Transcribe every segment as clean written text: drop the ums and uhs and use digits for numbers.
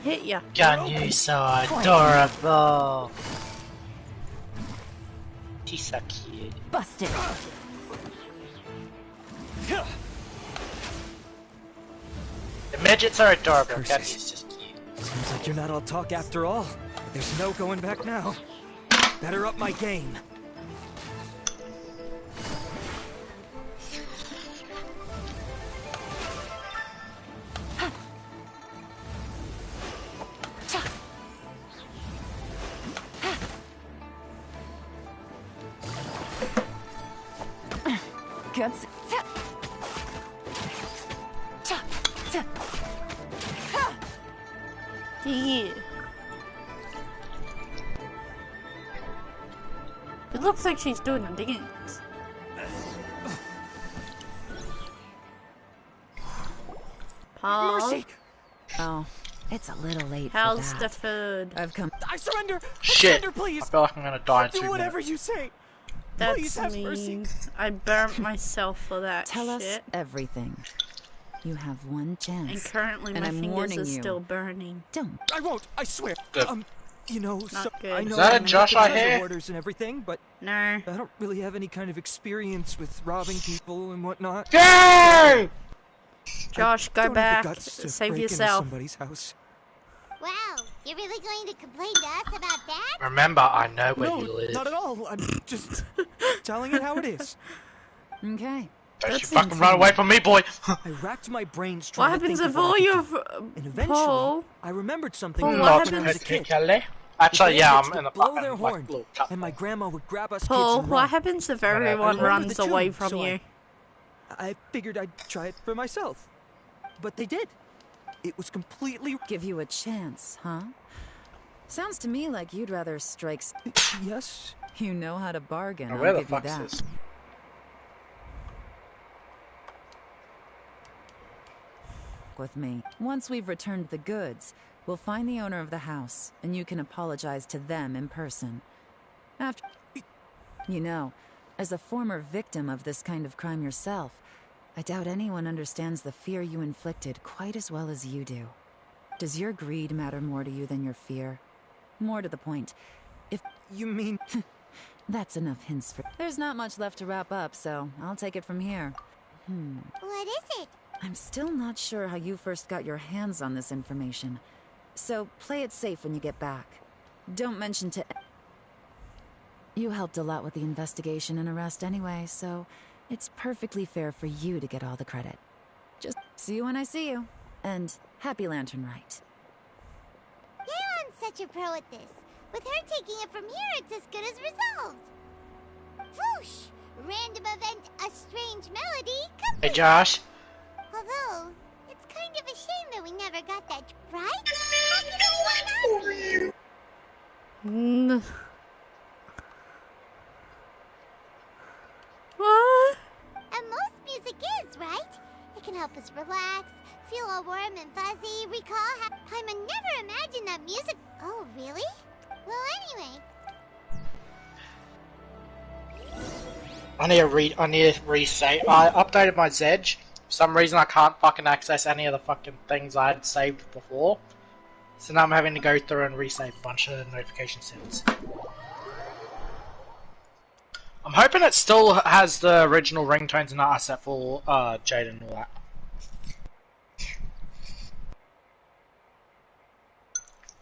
hit ya. Gun, you so adorable. She's so cute. Busted. The midgets are adorable. Gun, she's just cute. Seems like you're not all talk after all. There's no going back now. Better up my game. Guts. Yeah. It looks like she's doing a dance. Paul? Mercy. Oh, it's a little late How's for the that. food? I've come. I surrender. Shit. Surrender, please. I feel like I'm gonna die in 2 Do whatever minutes. you say. Please That's have mercy. mean. I burnt myself for that Tell us shit. everything. You have one chance. And currently and my I'm fingers warning are you. still burning. Don't. I won't. I swear. Good. You know, Not so good. I know Is that a I'm Josh making I treasure hear? hoarders and everything, but No. I don't really have any kind of experience with robbing people and whatnot. Yay! Josh, I go don't have back. the guts to Save break yourself. Into somebody's house. Wow, you're really going to complain to us about that? Remember, I know where No, you live. not at all. I'm just telling it how it is. Okay. Don't you That's fucking run away from me, boy! I racked my brains What trying to happens think if of what all I could your do. And eventually, Paul? I remembered something Paul, from what Not when I was a kid. particularly. Actually, The yeah, bandits I'm in would the blow fucking their like, horn, little cut. and my grandma would grab us kids Paul, and what run. happens if Whatever. everyone I remember runs the away tune, from so you? I figured I'd try it for myself. But they did. It was completely... Give you a chance, huh? Sounds to me like you'd rather strikes. Yes? You know how to bargain. Now, I'll where the give you fuck's that. this? With me. Once we've returned the goods, we'll find the owner of the house, and you can apologize to them in person. After... You know, as a former victim of this kind of crime yourself, I doubt anyone understands the fear you inflicted quite as well as you do. Does your greed matter more to you than your fear? More to the point, if... You mean... That's enough hints for... There's not much left to wrap up, so I'll take it from here. What is it? I'm still not sure how you first got your hands on this information, so play it safe when you get back. Don't mention to... You helped a lot with the investigation and arrest anyway, so it's perfectly fair for you to get all the credit. Just see you when I see you, and happy Lantern Rite. Leon's such a pro at this. With her taking it from here, it's as good as resolved. Whoosh! Random event, a strange melody, Hey, complete. Josh. Although, it's kind of a shame that we never got that right. How could anyone not be? What? And most music is, right? It can help us relax, feel all warm and fuzzy, recall how... I never imagined that music... Oh, really? Well, anyway... I need to resave. I updated my Zedge. For some reason, I can't fucking access any of the fucking things I had saved before. So now I'm having to go through and resave a bunch of notification settings. I'm hoping it still has the original ringtones and that I set for Jade and all that.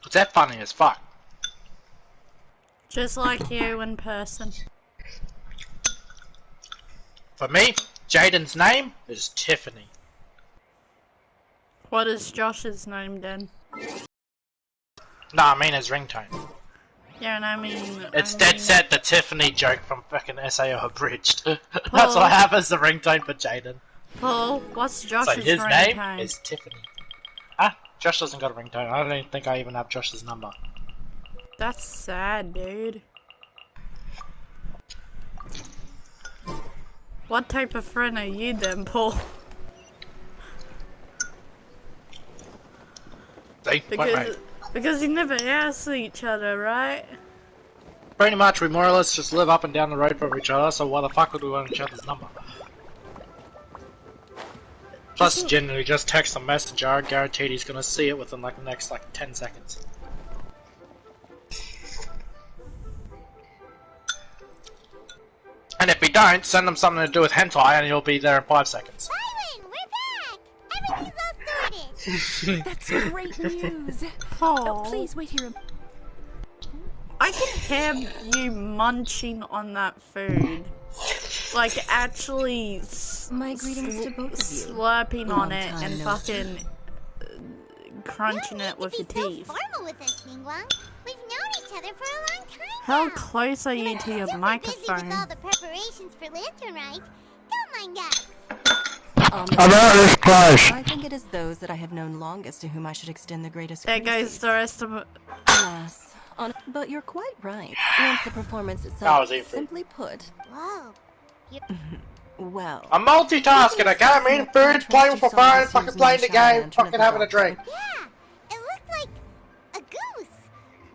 Cause they're funny as fuck. Just like you in person. For me, Jaden's name is Tiffany. What is Josh's name then? No, I mean his ringtone. Yeah, and I mean... It's I dead mean, set the Tiffany joke from fucking S.a.s. Abridged. That's what I have as the ringtone for Jaden. Paul, what's So Josh's his name ringtone? is Tiffany. Ah, Josh doesn't got a ringtone. I don't even think I even have Josh's number. That's sad, dude. What type of friend are you then, Paul? See? Because you never ask each other, right? Pretty much, we more or less just live up and down the road from each other, so why the fuck would we want each other's number? Plus, generally, just text the messenger. I guarantee he's gonna see it within like the next 10 seconds. And if we don't, send them something to do with hentai, and he'll be there in 5 seconds. Byron, we're back! Everything's all sorted! That's great news. Oh, Oh, please wait here. I can hear you munching on that food. Like, actually My greetings to both of you. slurping on Long it time and no fucking crunching No it need with to your be so teeth. formal with us, Ningguang. We've known each other for a long time How now. close are you to your Super busy microphone? with all the preparations for Lantern Rite. Don't mind us. I think it is those that I have known longest to whom I should extend the greatest There goes courtesies. the rest of it. Alas. But you're quite right. Once the performance That itself was is easy. simply put, Whoa. well. I'm multitasking, okay? I'm eating food, playing with my phone, fucking playing the game, fucking having a drink. Yeah, it looked like a goose.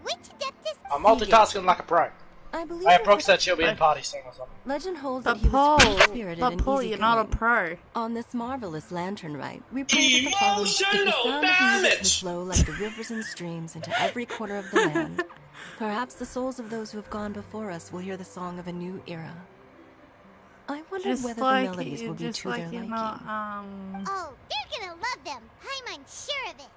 Which Adeptus? I'm multitasking like a pro. I believe Hey, Brooke said she'll be in party soon or something. legend holds But that he Paul, was free-spirited and Paul, you're not a easygoing. pro. On this marvelous lantern rite, we pray that the following: if the sound of music can flow like the rivers and streams into every corner of the land, perhaps the souls of those who have gone before us will hear the song of a new era. I wonder Just whether like, the melodies will be just to like their you liking. know, Oh, they're gonna love them. I'm unsure of it.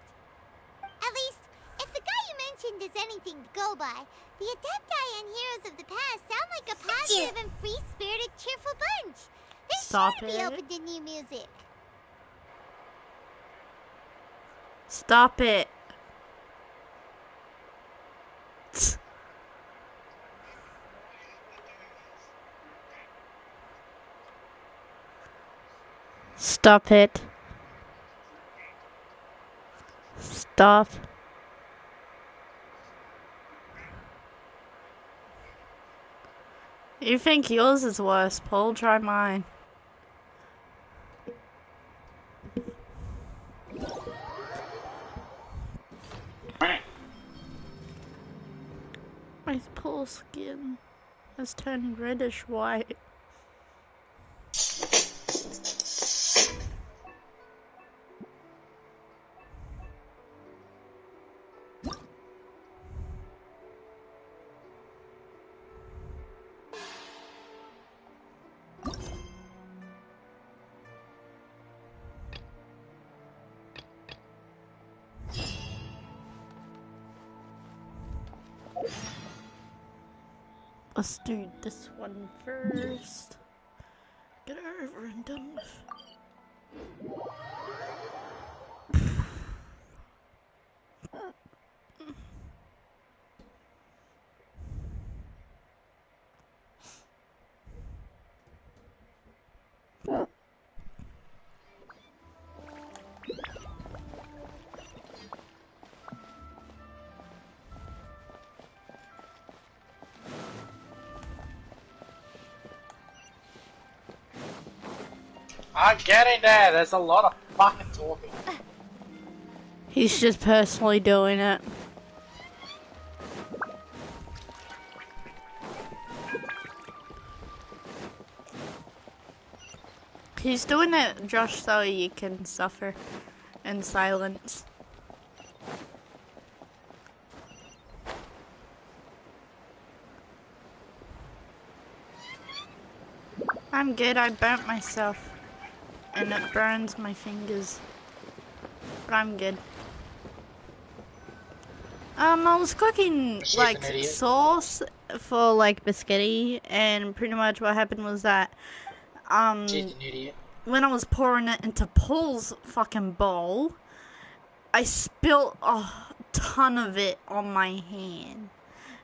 At least, if the guy you mentioned is anything to go by, the Adepti and Heroes of the Past sound like a positive and free-spirited, cheerful bunch. They Stop should be it. open to new music. stop it. Stop it. Stop. You think yours is worse, Paul? Try mine. My Paul's skin has turned reddish white. Let's do this one first. Get it over and done with. I'm getting there. There's a lot of fucking talking. He's just personally doing it. He's doing it, Josh, so you can suffer in silence. I'm good, I burnt myself. And it burns my fingers. But I'm good. I was cooking She's like an idiot. sauce for like biscuity, and pretty much what happened was that She's an idiot. when I was pouring it into Paul's fucking bowl, I spilt a ton of it on my hand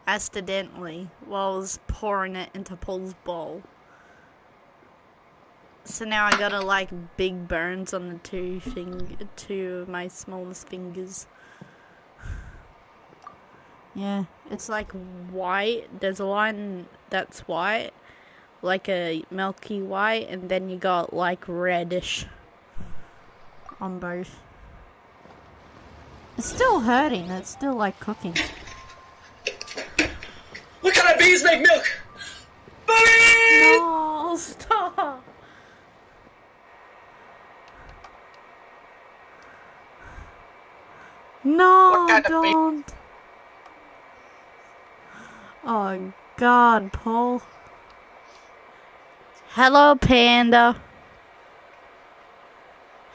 accidentally while I was pouring it into Paul's bowl. So now I gotta like big burns on the two of my smallest fingers. Yeah, it's like white. There's a line that's white, like a milky white, and then you got like reddish on both. It's still hurting. It's still like cooking. Look how the bees make milk! Booty! No, stop. No, kind of don't. Oh, God, Paul. Hello, Panda.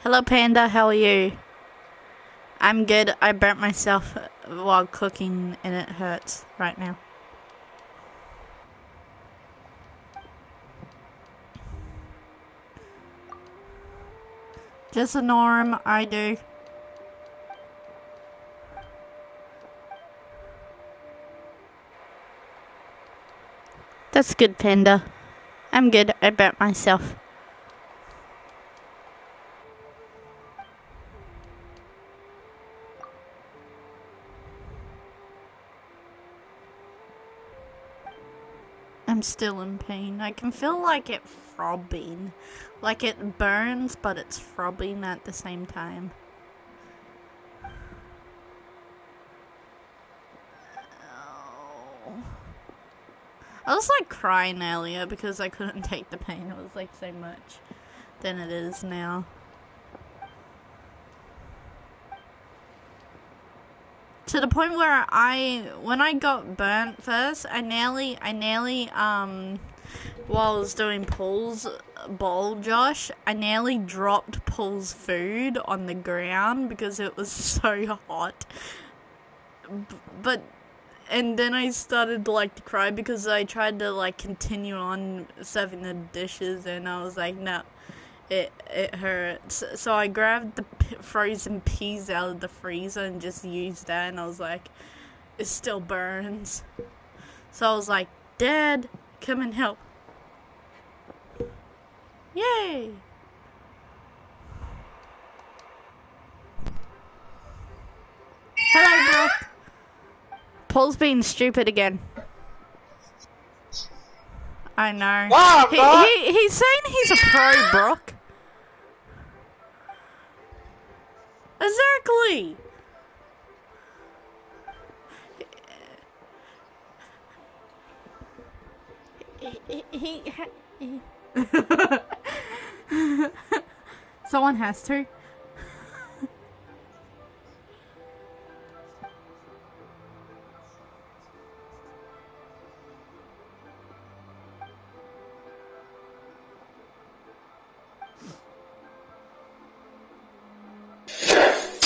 Hello, Panda. How are you? I'm good. I burnt myself while cooking, and it hurts right now. Just a norm, I do. That's good, Panda. I'm good. I burnt myself. I'm still in pain. I can feel like it throbbing. Like it burns, but it's throbbing at the same time. Oh. I was like crying earlier because I couldn't take the pain. It was like so much than it is now. To the point where when I got burnt first, I nearly, while I was doing Paul's bowl, Josh, I nearly dropped Paul's food on the ground because it was so hot. And then I started like to cry because I tried to like continue on serving the dishes, and I was like, no, it hurts. So I grabbed the frozen peas out of the freezer and just used that, and I was like, it still burns. So I was like, Dad, come and help. Yay! Hello, Brooke. Paul's being stupid again. I know. Wow, He's saying he's a pro, Brooke. Exactly. Someone has to.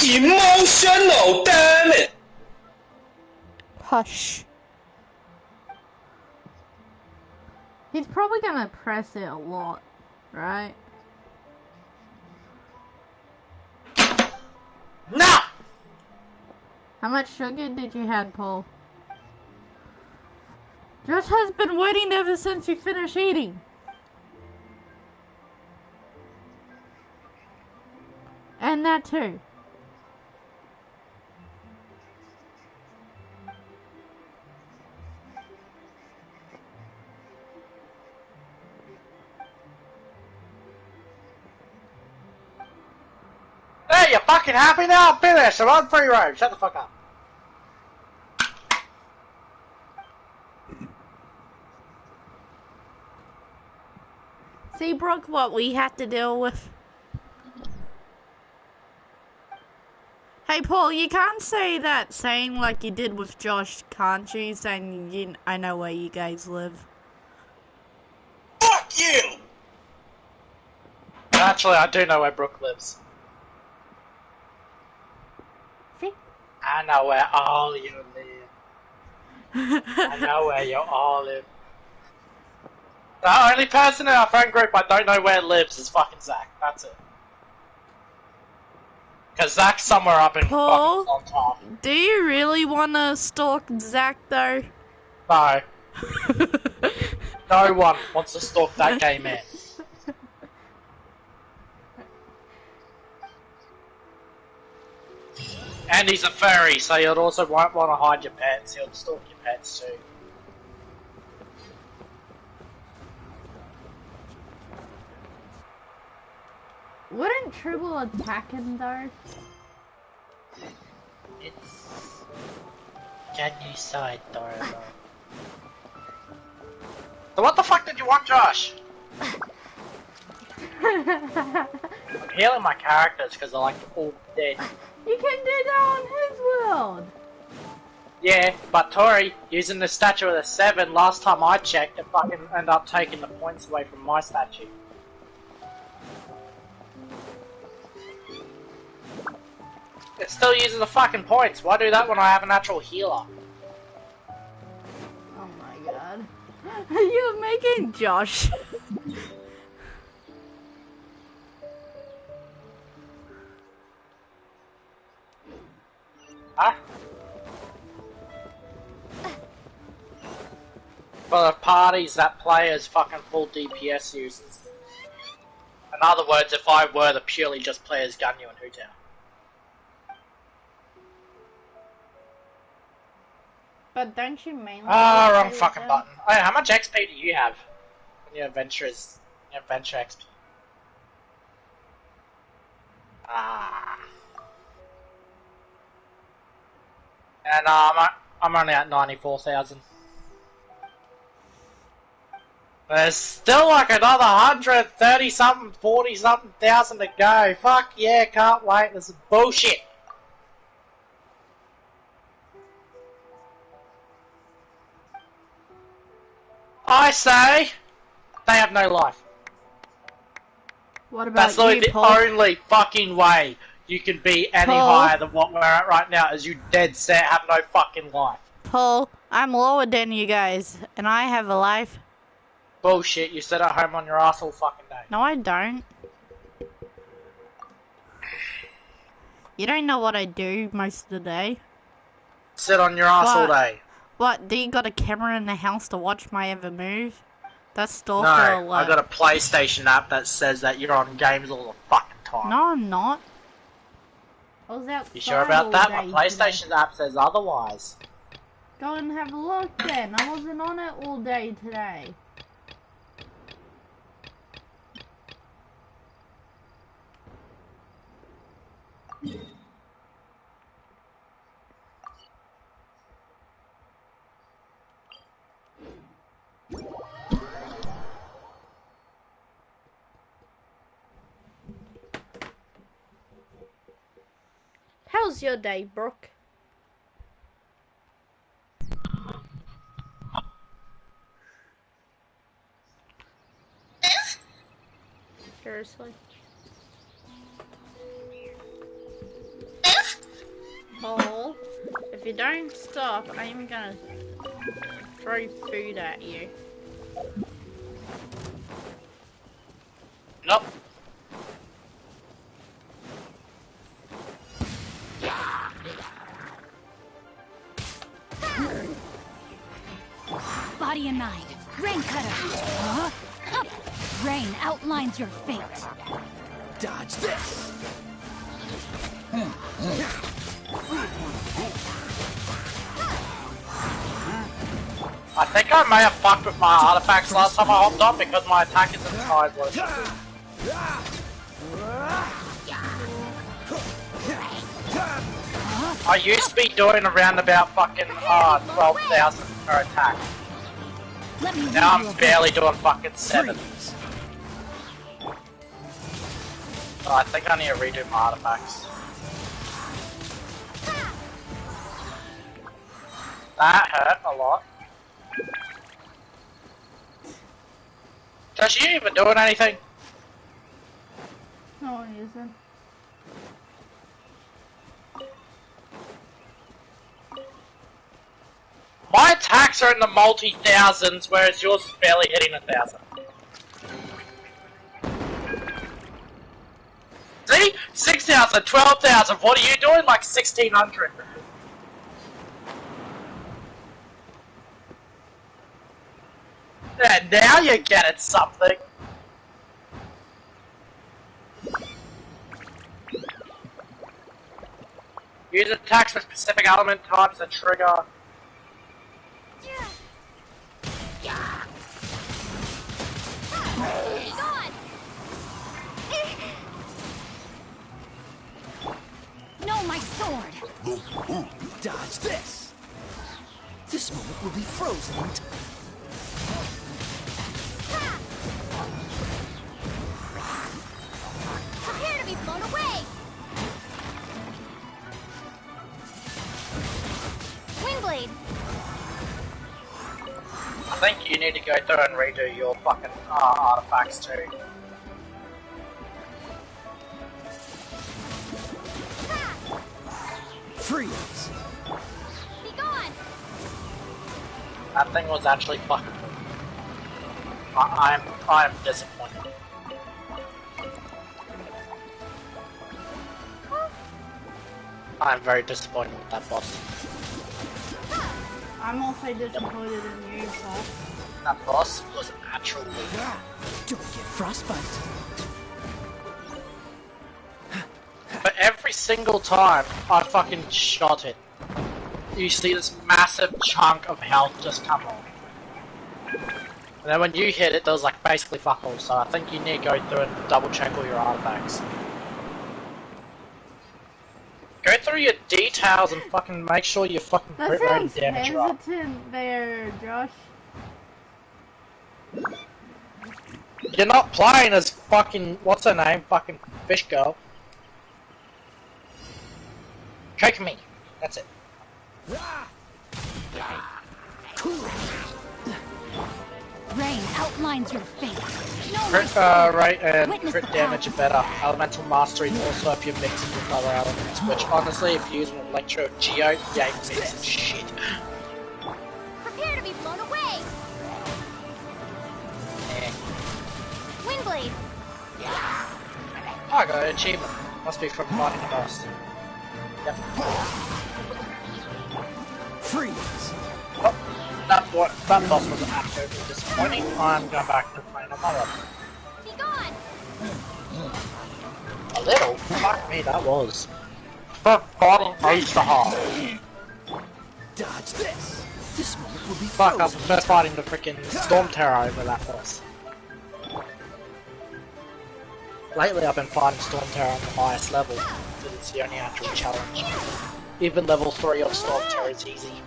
Emotional, damn it! Hush. He's probably gonna press it a lot, right? No! How much sugar did you have, Paul? Josh has been waiting ever since you finished eating. And that too. Hey, you fucking happy now? I'm finished. I'm on free roam. Shut the fuck up. See, Brooke, what we have to deal with? Hey, Paul, you can't say that saying like you did with Josh, can't you? Saying, I know where you guys live. Fuck you! Actually, I do know where Brooke lives. See? I know where all you live. I know where you all live. The only person in our friend group I don't know where lives is fucking Zach. That's it. Because Zach's somewhere up in Paul, fucking on top. do you really want to stalk Zach, though? No. No one wants to stalk that gay man. And he's a furry, so you'd also won't want to hide your pets. He'll stalk your pets too. Wouldn't triple attack him, though? It's genocide, Dora. So what the fuck did you want, Josh? I'm healing my characters because they're like all dead. You can do that on his world. Yeah, but Tori, using the statue of the 7, last time I checked, it fucking ended up taking the points away from my statue. It still uses the fucking points. Why do that when I have a natural healer? Oh my god. You're making Josh. Huh? For the parties that play as fucking full DPS users. In other words, if I were to purely just play as Gunyu and Hu-Tao. But don't you mainly? Ah, wrong fucking button. Oh, how much XP do you have when your adventure is adventure XP? Ah. And I'm only at 94,000. There's still like another 130 something, 40 something thousand to go. Fuck yeah, can't wait. This is bullshit. I say, they have no life. What about That's literally you, the Paul? only fucking way you can be any Paul? higher than what we're at right now, is you dead set have no fucking life. Paul, I'm lower than you guys, and I have a life. Bullshit, you sit at home on your ass all fucking day. No, I don't. You don't know what I do most of the day. Sit on your ass all What? day. What, do you got a camera in the house to watch my every move? That's stalker No, alert. I got a PlayStation app that says that you're on games all the fucking time. No, I'm not. I was outside You sure about all that? day My PlayStation app says otherwise. today. Go and have a look then. I wasn't on it all day today. How's your day, Brooke? Seriously? Paul, if you don't stop, I'm gonna throw food at you. Nope. Body and mind. Rain cutter. Huh? Up. Rain outlines your fate. Dodge this. I think I may have fucked with my artifacts last time I hopped on because my attack isn't as high as what it should be. I used to be doing around about fucking 12,000 per attack. Let me Now read you I'm a barely doing fucking 7. Freeze. So I think I need to redo my artifacts. That hurt a lot. Josh, you even doing anything? No, it isn't. My attacks are in the multi-thousands, whereas yours is barely hitting 1,000. See? 6,000, 12,000, what are you doing? Like 1,600. Yeah, now you're getting something. Use attacks for specific element types that trigger. No, my sword. Dodge this. This moment will be frozen in time. Prepare to be blown away! blade. I think you need to go through and redo your fucking artifacts too. Freeze! Be gone! That thing was actually fucking good. I'm disappointed. I'm very disappointed with that boss. I'm also disappointed in you, Saul. That boss was actually Don't get frostbite. But every single time I fucking shot it, you see this massive chunk of health just come on. And then when you hit it, there's like basically fuck all, so I think you need to go through and double check all your artifacts. Go through your details and fucking make sure you fucking That crit rate and sounds damage are up. hesitant there, Josh. You're not playing as fucking, what's her name, fucking fish girl. Choke me, that's it. Rain outlines your fate. No Crit mercy. rate and Witness crit the damage are better. Elemental mastery also if you're mixing with other elements, which honestly if you use an Electro Geo, you ain't mixing shit. Prepare to be blown away. Windblade. Oh, I got an achievement. Must be from fighting the boss. Yep. Freeze! Oh, that boss was absolutely disappointing. I'm going back to playing on my level. Be gone. A little? Fuck me, that was. For fighting Ace Dodge this! This moment will be Fuck, I frozen. prefer fighting the freaking Storm Terror over that boss. Lately I've been fighting Storm Terror on the highest level, because it's the only actual challenge. Even level 3 of Storm Terror is easy.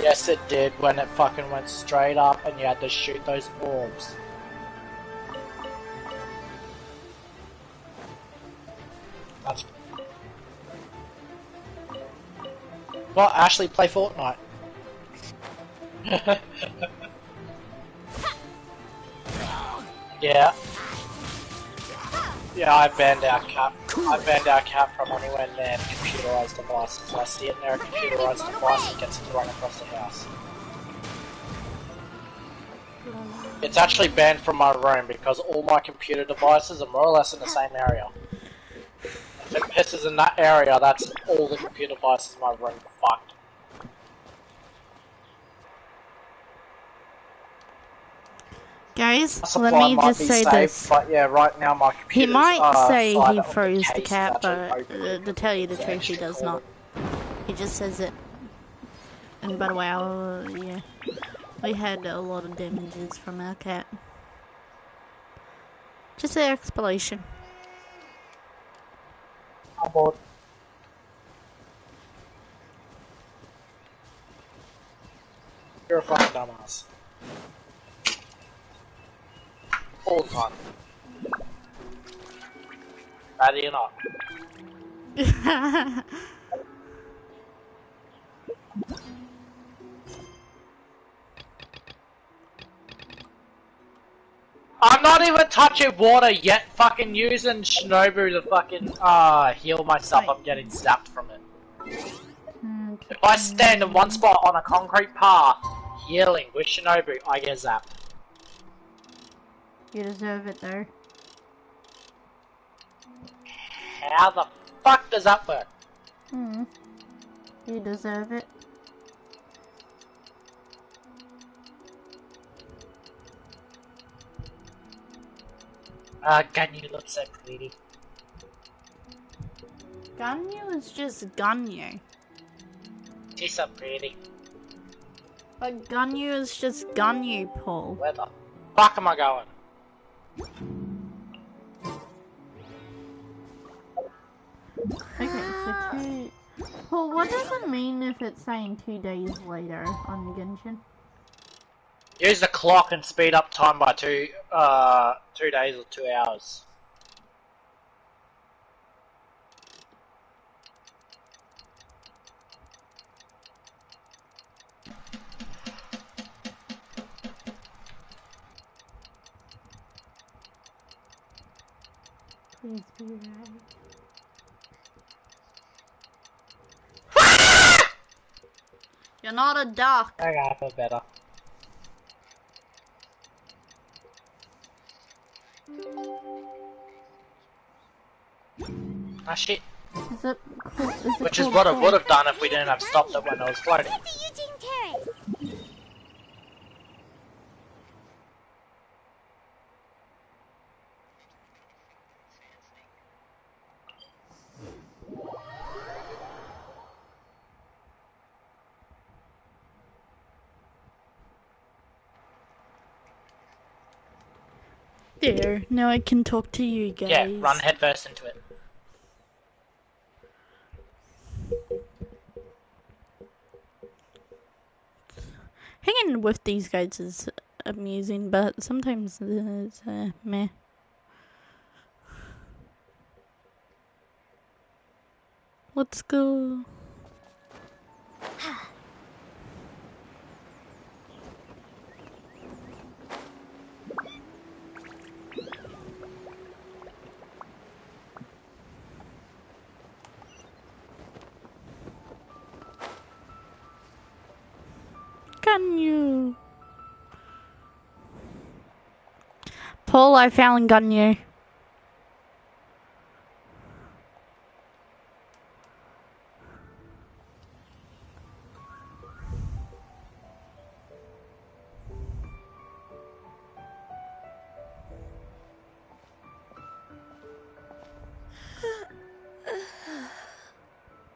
Yes it did, when it fucking went straight up and you had to shoot those orbs. That's... Well, Ashley, play Fortnite. Yeah. Yeah, I banned our cat. I banned our cat from anywhere near computerized devices. I see it near a computerized device, it gets it to run across the house. It's actually banned from my room because all my computer devices are more or less in the same area. If it pisses in that area, that's all the computer devices in my room are fucked. Guys, Supply let me might just be say safe, this. But yeah, right now my computer's He might say side he of froze the case is cat, actually but open to tell you the because truth, he extra does cooling. not. He just says it. And by the way, yeah, we had a lot of damages from our cat. Just an explanation. I'm bored. You're a fucking dumbass. All the time. Ready or not. I'm not even touching water yet, fucking using Shinobu to fucking heal myself. I'm getting zapped from it. If I stand in one spot on a concrete path, healing with Shinobu, I get zapped. You deserve it, though. How the fuck does that work? You deserve it. Ganyu looks so pretty. Ganyu is just Ganyu. She's so pretty. But Ganyu is just Ganyu, Paul. Where the fuck am I going? Okay, so 2... Paul, what does it mean if it's saying 2 days later on Genshin? Use the clock and speed up time by 2 days or 2 hours. Please be right. You're not a duck. Okay, I feel better. Ah shit. Which is what I would have done if we didn't have stopped it when I was floating. Get to Eugene Terrace. There, now I can talk to you guys. Yeah, run headfirst into it. Hanging with these guys is amusing, but sometimes it's meh. Let's go. Can you? Paul, I found Gunyu.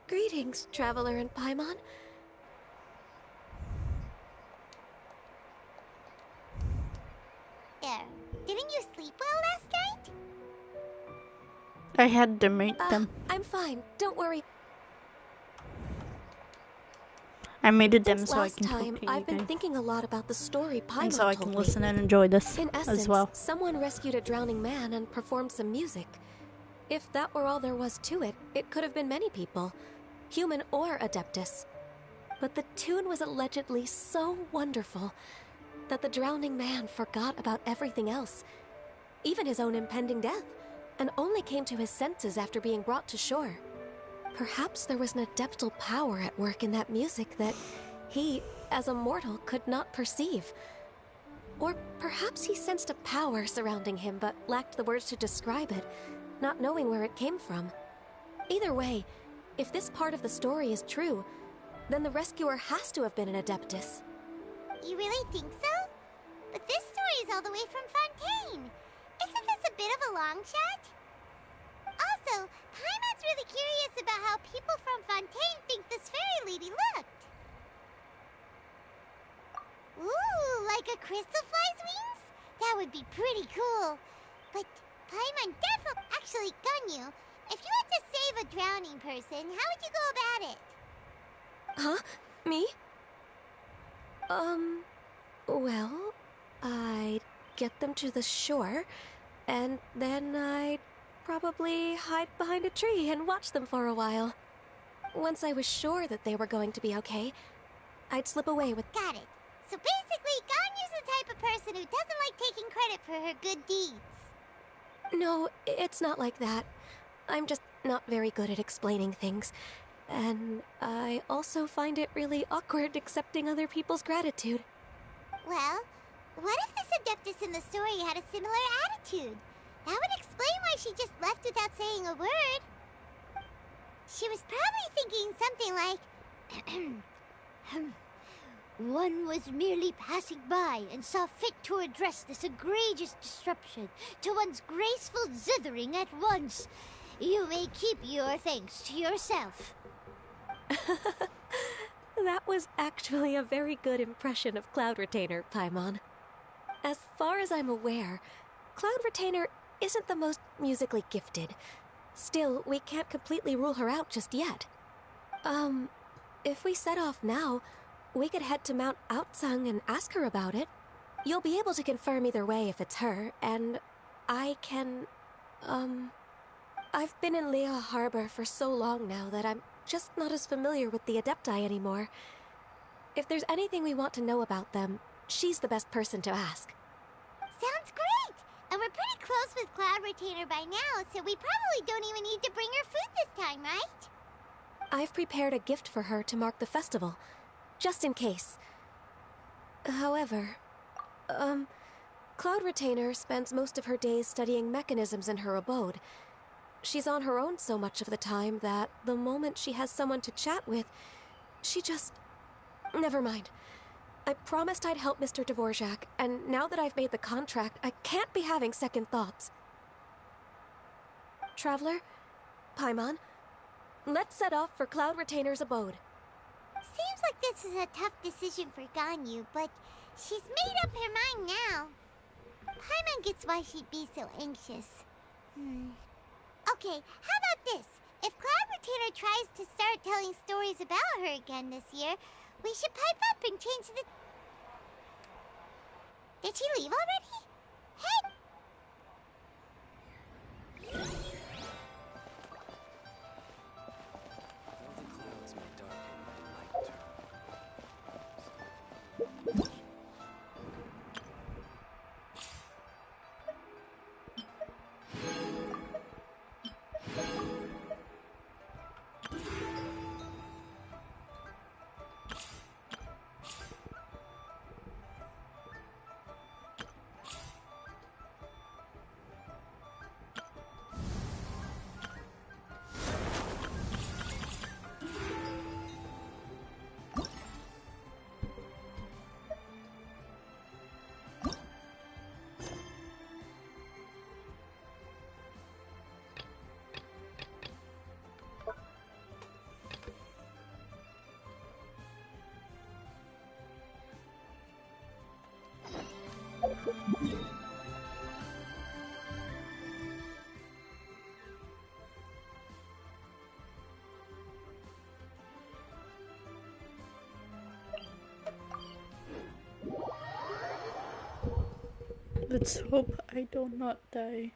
Greetings, traveler in Paimon. Didn't you sleep well last night? I had to meet them. I'm fine. Don't worry. I muted them Since so I last can talk time, to you I've been guys. thinking a lot about the story Paimon And so I told can me. listen and enjoy this In essence, as well. someone rescued a drowning man and performed some music. If that were all there was to it, it could have been many people, human or Adeptus. But the tune was allegedly so wonderful that the drowning man forgot about everything else, even his own impending death, and only came to his senses after being brought to shore. Perhaps there was an adeptal power at work in that music that he, as a mortal, could not perceive. Or perhaps he sensed a power surrounding him but lacked the words to describe it, not knowing where it came from. Either way, if this part of the story is true, then the rescuer has to have been an Adeptus. You really think so? But this story is all the way from Fontaine. Isn't this a bit of a long shot? Also, Paimon's really curious about how people from Fontaine think this fairy lady looked. Ooh, like a crystal fly's wings? That would be pretty cool. But Paimon definitely... Actually, Gunyu, if you had to save a drowning person, how would you go about it? Huh? Me? Well, I'd get them to the shore, and then I'd probably hide behind a tree and watch them for a while. Once I was sure that they were going to be okay, I'd slip away with... Got it. So basically, Ganyu's the type of person who doesn't like taking credit for her good deeds. No, it's not like that. I'm just not very good at explaining things. And I also find it really awkward accepting other people's gratitude. Well, what if this Adeptus in the story had a similar attitude? That would explain why she just left without saying a word. She was probably thinking something like... One was merely passing by and saw fit to address this egregious disruption to one's graceful zithering at once. You may keep your thanks to yourself. That was actually a very good impression of Cloud Retainer, Paimon. As far as I'm aware, Cloud Retainer isn't the most musically gifted. Still, we can't completely rule her out just yet. If we set off now, we could head to Mount Outsung and ask her about it. You'll be able to confirm either way if it's her, and I can, I've been in Lea Harbor for so long now that I'm just not as familiar with the Adepti anymore. If there's anything we want to know about them, she's the best person to ask. Sounds great! And we're pretty close with Cloud Retainer by now, so we probably don't even need to bring her food this time, right? I've prepared a gift for her to mark the festival, just in case. However, Cloud Retainer spends most of her days studying mechanisms in her abode. She's on her own so much of the time that the moment she has someone to chat with, she just... Never mind. I promised I'd help Mr. Dvorak, and now that I've made the contract, I can't be having second thoughts. Traveler, Paimon, let's set off for Cloud Retainer's abode. Seems like this is a tough decision for Ganyu, but she's made up her mind now. Paimon gets why she'd be so anxious. Okay, how about this? If Cloud Retainer tries to start telling stories about her again this year, we should pipe up and change the... Did she leave already? Hey! Let's hope I do not die.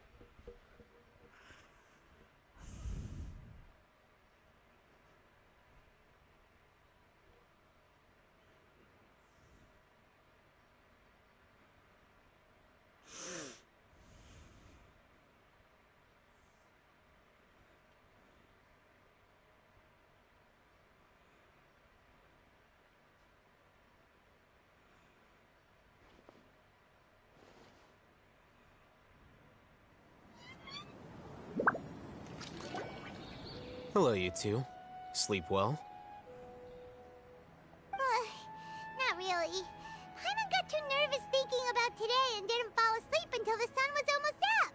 Hello, you two. Sleep well? Not really. Paimon got too nervous thinking about today and didn't fall asleep until the sun was almost up.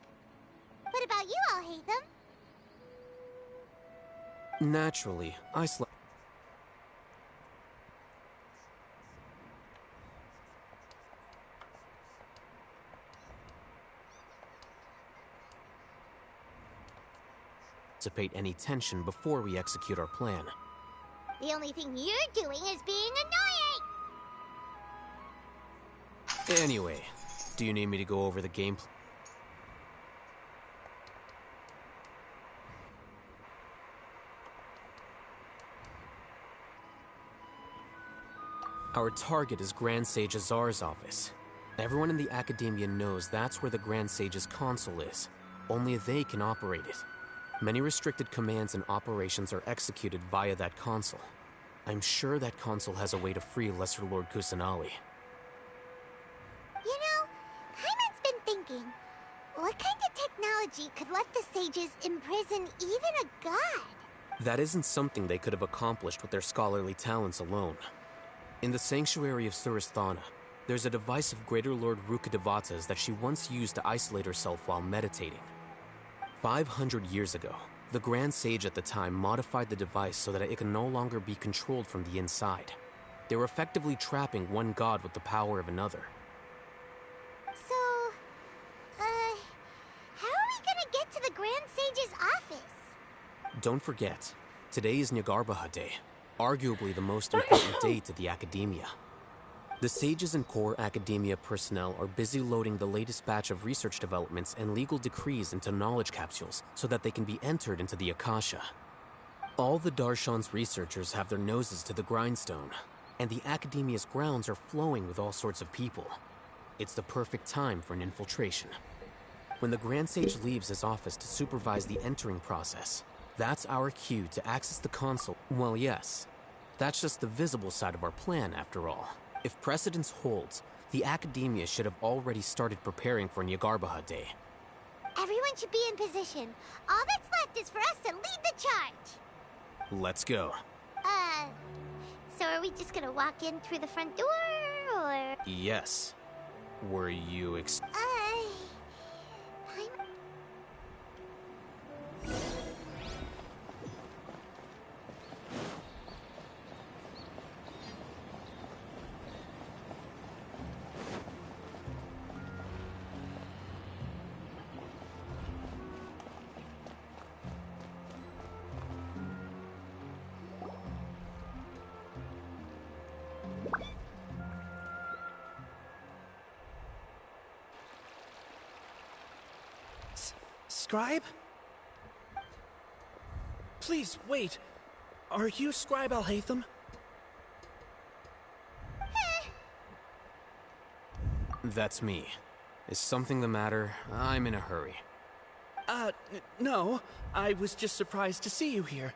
What about you all, Hatham? Naturally, I slept. Anticipate any tension before we execute our plan. The only thing you're doing is being annoying! Anyway, do you need me to go over the gameplay? Our target is Grand Sage Azar's office. Everyone in the Academia knows that's where the Grand Sage's console is. Only they can operate it. Many restricted commands and operations are executed via that console. I'm sure that console has a way to free Lesser Lord Kusanali. You know, Paimon's been thinking, what kind of technology could let the sages imprison even a god? That isn't something they could have accomplished with their scholarly talents alone. In the Sanctuary of Suristhana, there's a device of Greater Lord Rukkhadevata's that she once used to isolate herself while meditating. 500 years ago, the Grand Sage at the time modified the device so that it can no longer be controlled from the inside. They were effectively trapping one god with the power of another. So, how are we gonna get to the Grand Sage's office? Don't forget, today is Nyagarbha Day, arguably the most important day to the Academia. The sages and core academia personnel are busy loading the latest batch of research developments and legal decrees into knowledge capsules so that they can be entered into the Akasha. All the Darshan's researchers have their noses to the grindstone, and the academia's grounds are flowing with all sorts of people. It's the perfect time for an infiltration. When the Grand Sage leaves his office to supervise the entering process, that's our cue to access the console. Well, yes, that's just the visible side of our plan, after all. If precedence holds, the academia should have already started preparing for Nyagarbha Day. Everyone should be in position. All that's left is for us to lead the charge. Let's go. So are we just gonna walk in through the front door, or? Yes. Were you Scribe? Please, wait. Are you Scribe Al-Haytham? That's me. Is something the matter? I'm in a hurry. No. I was just surprised to see you here.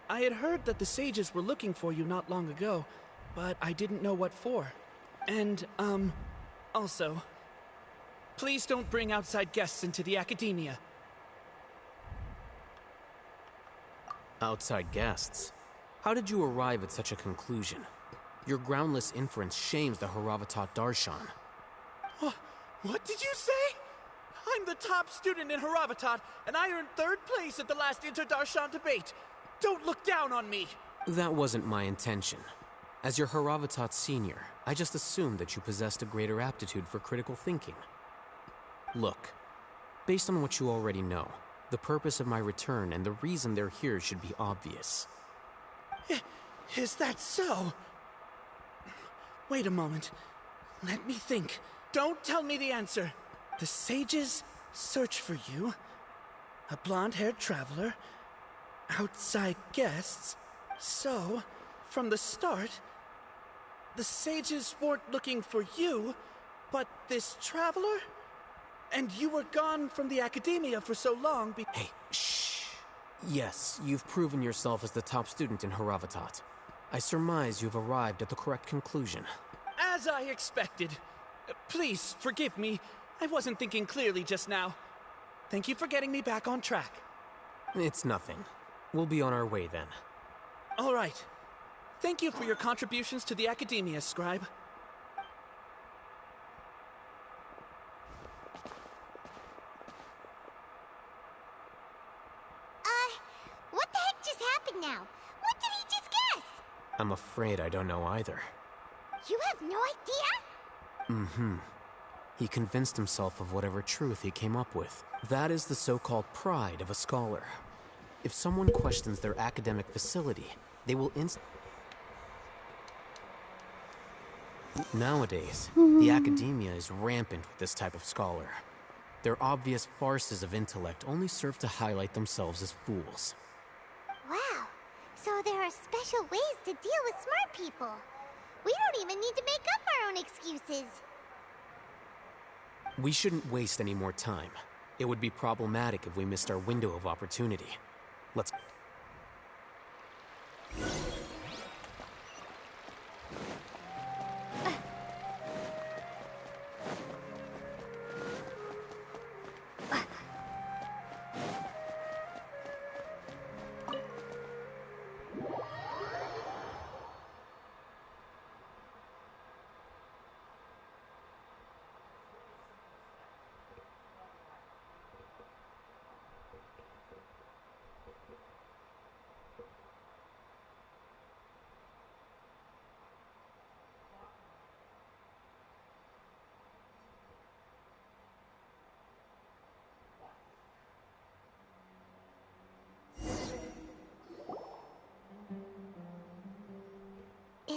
I had heard that the sages were looking for you not long ago, but I didn't know what for. And, also, please don't bring outside guests into the academia. Outside guests? How did you arrive at such a conclusion? Your groundless inference shames the Haravatat Darshan. What did you say? I'm the top student in Haravatat, and I earned 3rd place at the last Inter-Darshan debate. Don't look down on me! That wasn't my intention. As your Haravatat senior, I just assumed that you possessed a greater aptitude for critical thinking. Look, based on what you already know, the purpose of my return and the reason they're here should be obvious. Is that so? Wait a moment. Let me think. Don't tell me the answer. The sages search for you. A blonde-haired traveler. Outside guests. So, from the start, the sages weren't looking for you, but this traveler? And you were gone from the academia for so long Hey, shh. Yes, you've proven yourself as the top student in Haravatat. I surmise you've arrived at the correct conclusion. As I expected. Please, forgive me. I wasn't thinking clearly just now. Thank you for getting me back on track. It's nothing. We'll be on our way then. All right. Thank you for your contributions to the academia, Scribe. What the heck just happened now? What did he just guess? I'm afraid I don't know either. You have no idea? Mm-hmm. He convinced himself of whatever truth he came up with. That is the so-called pride of a scholar. If someone questions their academic facility, they will Nowadays, the academia is rampant with this type of scholar. Their obvious farces of intellect only serve to highlight themselves as fools. Wow. So there are special ways to deal with smart people. We don't even need to make up our own excuses. We shouldn't waste any more time. It would be problematic if we missed our window of opportunity. Let's...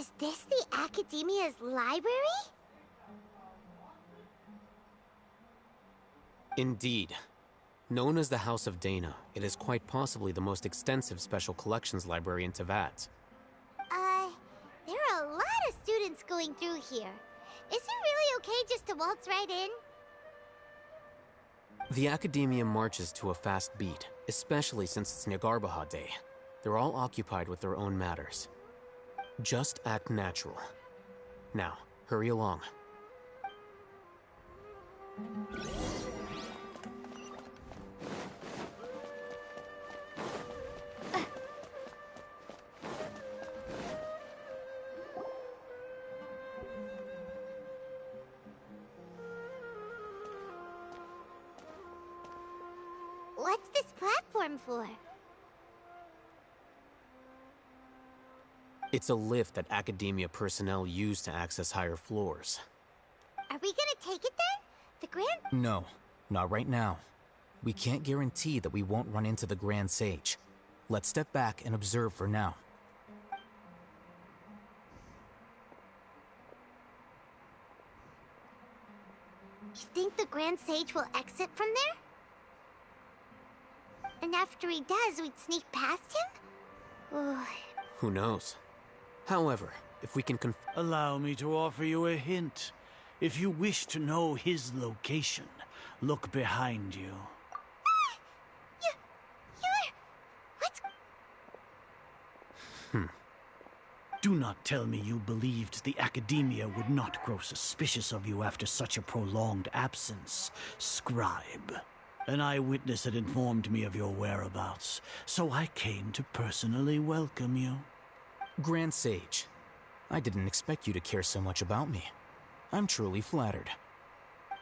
Is this the Academia's library? Indeed. Known as the House of Dana, it is quite possibly the most extensive special collections library in Teyvat. There are a lot of students going through here. Is it really okay just to waltz right in? The Academia marches to a fast beat, especially since it's Nagarbaha Day. They're all occupied with their own matters. Just act natural. Now, hurry along. What's this platform for? It's a lift that Academia personnel use to access higher floors. Are we gonna take it then? The Grand... No, not right now. We can't guarantee that we won't run into the Grand Sage. Let's step back and observe for now. You think the Grand Sage will exit from there? And after he does, we'd sneak past him? Ugh. Who knows? However, if we can Allow me to offer you a hint. If you wish to know his location, look behind you. You're... Do not tell me you believed the Academia would not grow suspicious of you after such a prolonged absence, scribe. An eyewitness had informed me of your whereabouts, so I came to personally welcome you. Grand Sage, I didn't expect you to care so much about me. I'm truly flattered.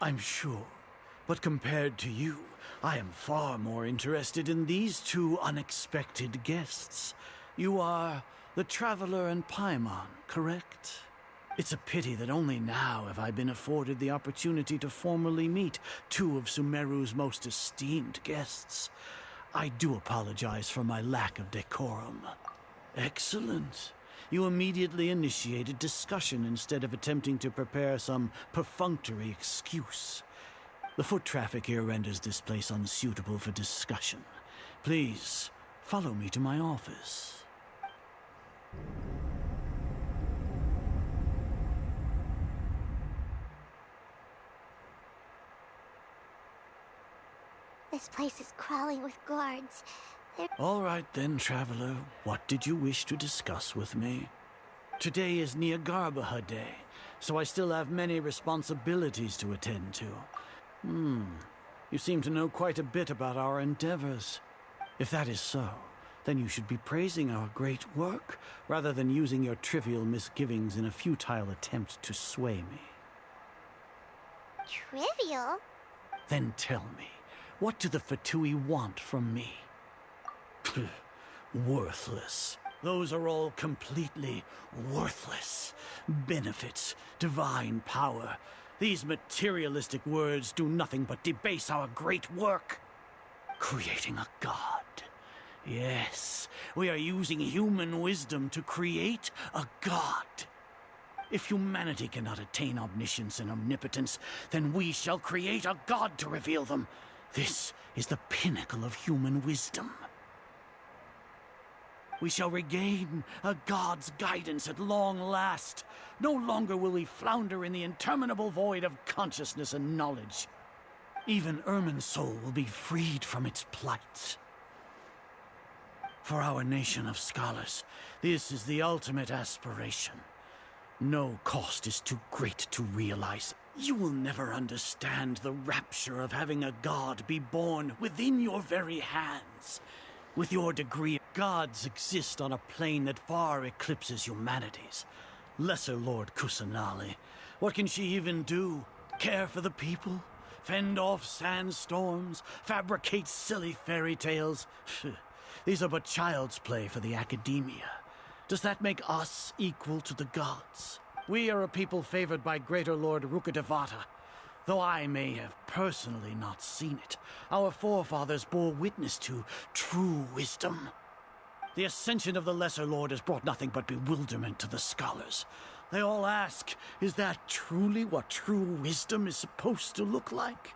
I'm sure, but compared to you, I am far more interested in these two unexpected guests. You are the Traveler and Paimon, correct? It's a pity that only now have I been afforded the opportunity to formally meet two of Sumeru's most esteemed guests. I do apologize for my lack of decorum. Excellent. You immediately initiated discussion instead of attempting to prepare some perfunctory excuse. The foot traffic here renders this place unsuitable for discussion. Please, follow me to my office. This place is crawling with guards. All right then, Traveler. What did you wish to discuss with me? Today is Nagarbaha Day, so I still have many responsibilities to attend to. You seem to know quite a bit about our endeavors. If that is so, then you should be praising our great work, rather than using your trivial misgivings in a futile attempt to sway me. Trivial? Then tell me, what do the Fatui want from me? Worthless. Those are all completely worthless. Benefits, divine power. These materialistic words do nothing but debase our great work. Creating a god. Yes, we are using human wisdom to create a god. If humanity cannot attain omniscience and omnipotence, then we shall create a god to reveal them. This is the pinnacle of human wisdom. We shall regain a god's guidance at long last. No longer will we flounder in the interminable void of consciousness and knowledge. Even Ermin's soul will be freed from its plight. For our nation of scholars, this is the ultimate aspiration. No cost is too great to realize. You will never understand the rapture of having a god be born within your very hands. With your degree, gods exist on a plane that far eclipses humanity's. Lesser Lord Kusanali, what can she even do? Care for the people? Fend off sandstorms? Fabricate silly fairy tales? These are but child's play for the Academia. Does that make us equal to the gods? We are a people favored by Greater Lord Rukkhadevata. Though I may have personally not seen it, our forefathers bore witness to true wisdom. The ascension of the Lesser Lord has brought nothing but bewilderment to the scholars. They all ask, is that truly what true wisdom is supposed to look like?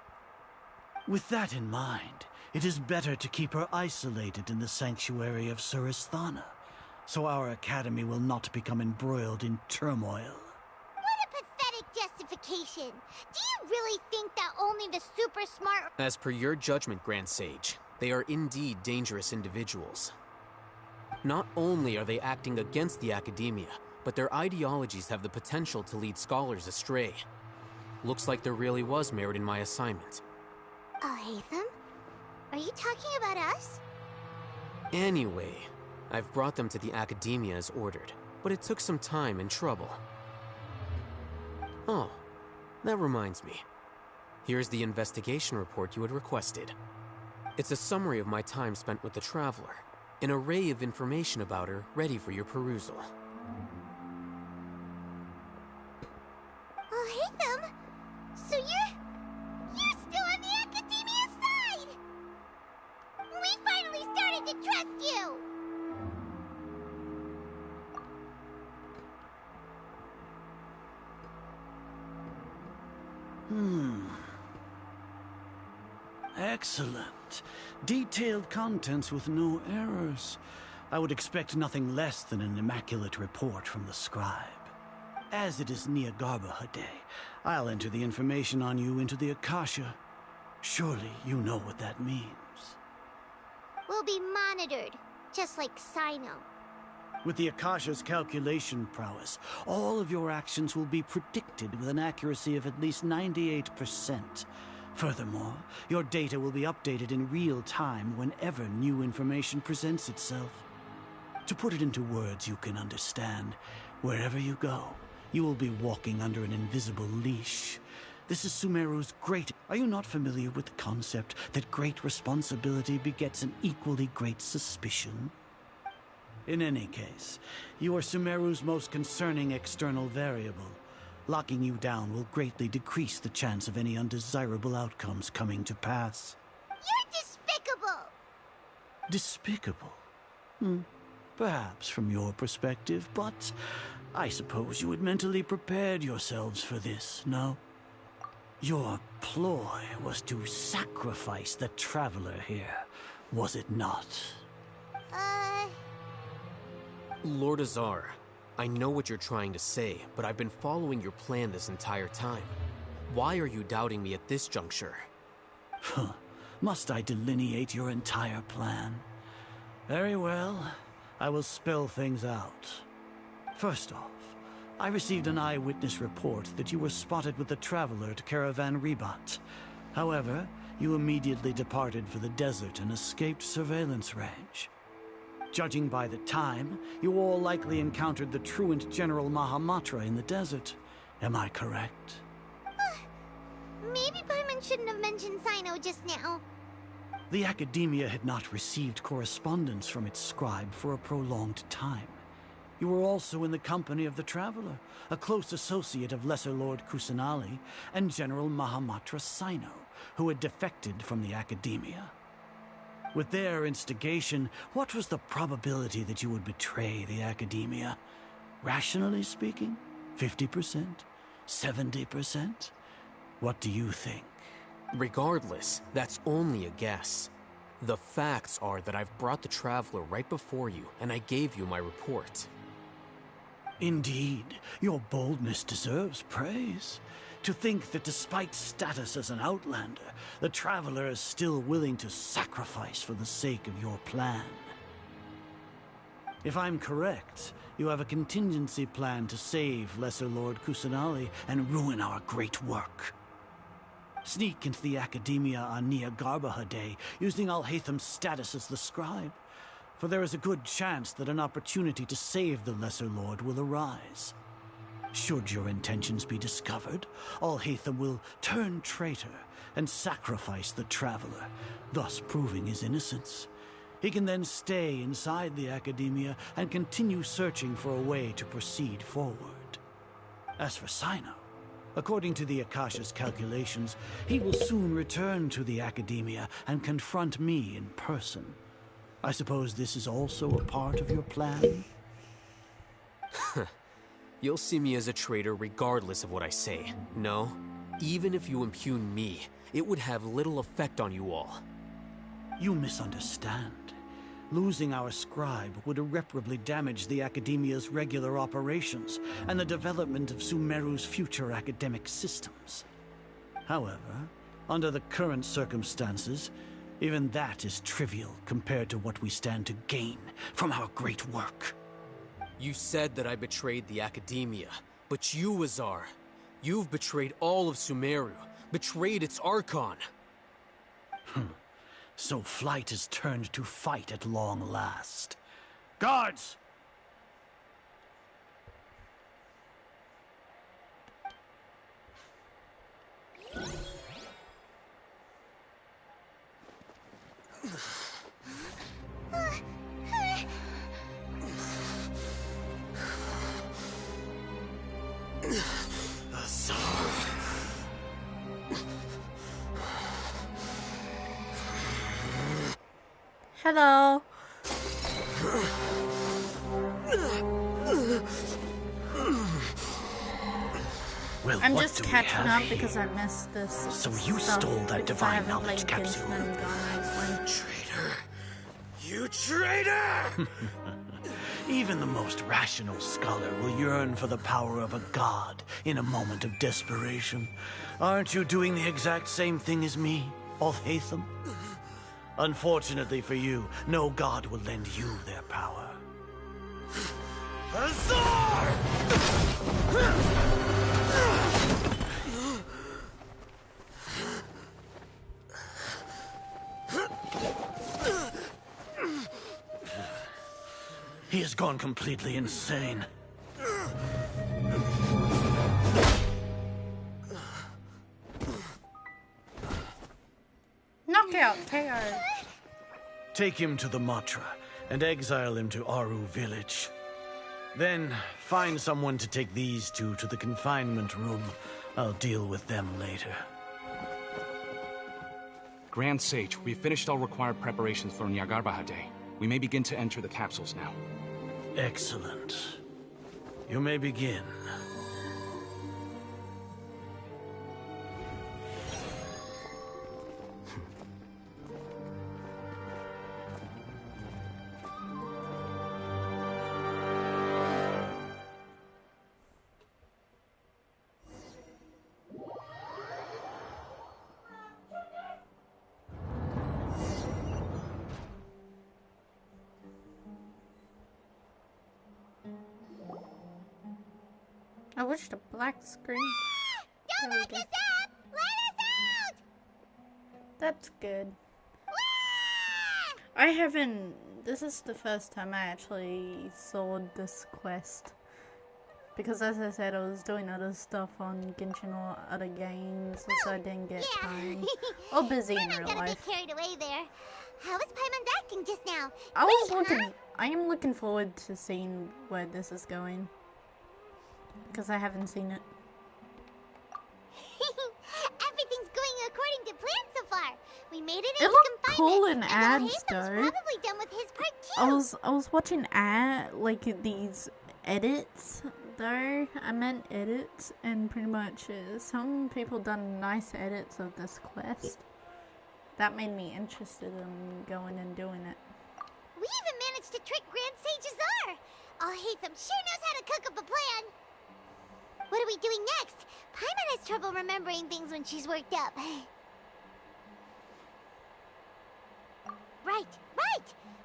With that in mind, it is better to keep her isolated in the sanctuary of s.a.s, so our academy will not become embroiled in turmoil. What a pathetic justification! Do you really think that only the super smart... As per your judgment, Grand Sage, they are indeed dangerous individuals. Not only are they acting against the academia, but their ideologies have the potential to lead scholars astray. Looks like there really was merit in my assignment. Oh, Hatham? Are you talking about us? Anyway, I've brought them to the academia as ordered, but it took some time and trouble. Oh, that reminds me. Here's the investigation report you had requested. It's a summary of my time spent with the Traveler, an array of information about her ready for your perusal. Oh, Hatham! So you're still on the academia side! We finally started to trust you! Excellent. Detailed contents with no errors. I would expect nothing less than an immaculate report from the scribe. As it is Niagarbha Day, I'll enter the information on you into the Akasha. Surely you know what that means. We'll be monitored, just like Sino. With the Akasha's calculation prowess, all of your actions will be predicted with an accuracy of at least 98%. Furthermore, your data will be updated in real time whenever new information presents itself. To put it into words you can understand, wherever you go, you will be walking under an invisible leash. This is Sumeru's great... Are you not familiar with the concept that great responsibility begets an equally great suspicion? In any case, you are Sumeru's most concerning external variable. Locking you down will greatly decrease the chance of any undesirable outcomes coming to pass. You're despicable! Despicable? Perhaps from your perspective, but I suppose you had mentally prepared yourselves for this, no? Your ploy was to sacrifice the Traveler here, was it not? Lord Azar, I know what you're trying to say, but I've been following your plan this entire time. Why are you doubting me at this juncture? Must I delineate your entire plan? Very well. I will spell things out. First off, I received an eyewitness report that you were spotted with the Traveler at Caravan Ribat. However, you immediately departed for the desert and escaped surveillance range. Judging by the time, you all likely encountered the truant General Mahamatra in the desert. Am I correct? Maybe Paimon shouldn't have mentioned Sino just now. The Academia had not received correspondence from its scribe for a prolonged time. You were also in the company of the Traveler, a close associate of Lesser Lord Kusanali and General Mahamatra Sino, who had defected from the Academia. With their instigation, what was the probability that you would betray the Academia? Rationally speaking, 50%? 70%? What do you think? Regardless, that's only a guess. The facts are that I've brought the Traveler right before you, and I gave you my report. Indeed, your boldness deserves praise. To think that despite status as an outlander, the Traveler is still willing to sacrifice for the sake of your plan. If I'm correct, you have a contingency plan to save Lesser Lord Kusanali and ruin our great work. Sneak into the Academia on Niagarbha Day, using Alhatham's status as the scribe. For there is a good chance that an opportunity to save the Lesser Lord will arise. Should your intentions be discovered, Alhatham will turn traitor and sacrifice the Traveler, thus proving his innocence. He can then stay inside the Academia and continue searching for a way to proceed forward. As for Sino, according to the Akasha's calculations, he will soon return to the Academia and confront me in person. I suppose this is also a part of your plan? You'll see me as a traitor regardless of what I say. No, even if you impugn me, it would have little effect on you all. You misunderstand. Losing our scribe would irreparably damage the Academia's regular operations and the development of Sumeru's future academic systems. However, under the current circumstances, even that is trivial compared to what we stand to gain from our great work. You said that I betrayed the Academia, but you, Azar, you've betrayed all of Sumeru, betrayed its Archon. So flight is turned to fight at long last. Guards! Hello. Well, I'm what just do we catching have up because I missed this. So you stole that divine knowledge capsule. Traitor. You traitor! Even the most rational scholar will yearn for the power of a god in a moment of desperation. Aren't you doing the exact same thing as me, Alhaitham? Unfortunately for you, no god will lend you their power. Azar! He has gone completely insane. Knockout KO. Take him to the Matra and exile him to Aru village. Then find someone to take these two to the confinement room. I'll deal with them later. Grand Sage, we've finished all required preparations for Nyagarbahade. We may begin to enter the capsules now. Excellent. You may begin. I wish the black screen. Don't lock us up! Let us out! That's good. I haven't. This is the first time I actually saw this quest. Because as I said, I was doing other stuff on Genshin or other games, so I didn't get time. Or busy in real life. Get carried away there. How was Paimon acting just now? I am looking forward to seeing where this is going. Because I haven't seen it. Everything's going according to plan so far. We made it It into looked confinement. cool in and ads, Alhaitham's though. probably done with his part too. I was watching these edits though. I meant edits, and pretty much some people done nice edits of this quest. That made me interested in going and doing it. We even managed to trick Grand Sage Azar. Alhaitham sure knows how to cook up a plan. What are we doing next? Paimon has trouble remembering things when she's worked up. Right.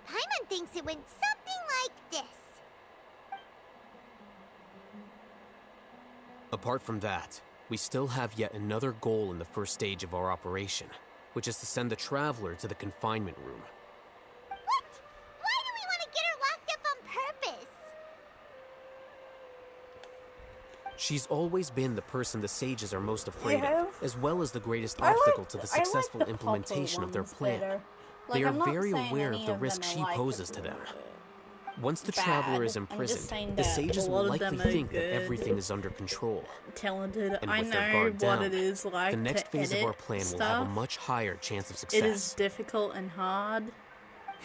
Paimon thinks it went something like this. Apart from that, we still have yet another goal in the first stage of our operation, which is to send the Traveler to the confinement room. What? Why do we want to get her locked up on purpose? She's always been the person the sages are most afraid Yeah. of, as well as the greatest I obstacle like- to the I like successful the implementation of their purple plan. ones better. They Like, are I'm not very saying aware any of the of risk them she are, like, poses to them. Once the Traveler is bad. I'm just imprisoned, saying the that sages a will lot of likely them are think that good. everything is under control. Talented. And I with their know guard what down, it is like the next to phase of edit our plan will stuff. have a much higher chance of It success. is difficult and hard.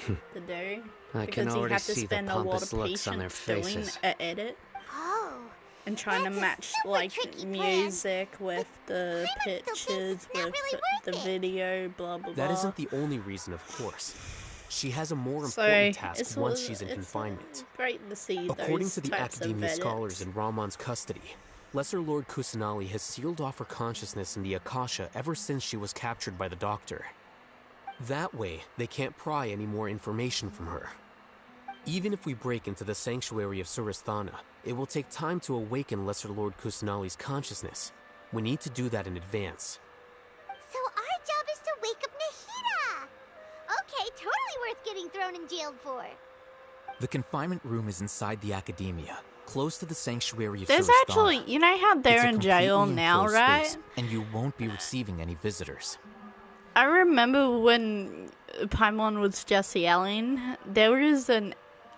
to do I can because he already had to see the spend a lot pompous of looks on their patience doing faces. an edit Oh, and trying to that's a match super like tricky plan. music with the Paimon still thinks pictures it's not with really the worth it. video, blah blah That blah. isn't the only reason, of course. She has a more So important task it's once she's in confinement. great to see According those to the types of Academia scholars edits. in Ramon's custody, Lesser Lord Kusanali has sealed off her consciousness in the Akasha ever since she was captured by the Doctor. That way, they can't pry any more information from her. Even if we break into the sanctuary of s.a.s, it will take time to awaken Lesser Lord Kusanali's consciousness. We need to do that in advance. So our job is to wake up Nahida! Okay, totally worth getting thrown in jail for. The confinement room is inside the Academia, close to the sanctuary of There's s.a.s. actually, you know how they're in jail now, right? Space, and you won't be receiving any visitors. I remember when Paimon was just yelling, there was a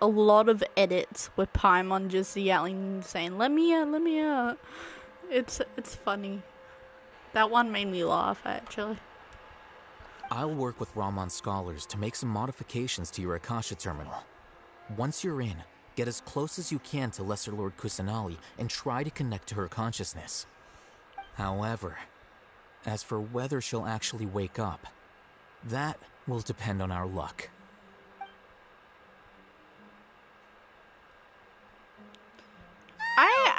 lot of edits with Paimon just yelling, saying, "Let me out, let me out." It's funny. That one made me laugh, actually. I'll work with Ramon's scholars to make some modifications to your Akasha terminal. Once you're in, get as close as you can to Lesser Lord Kusanali and try to connect to her consciousness. However, as for whether she'll actually wake up, that will depend on our luck.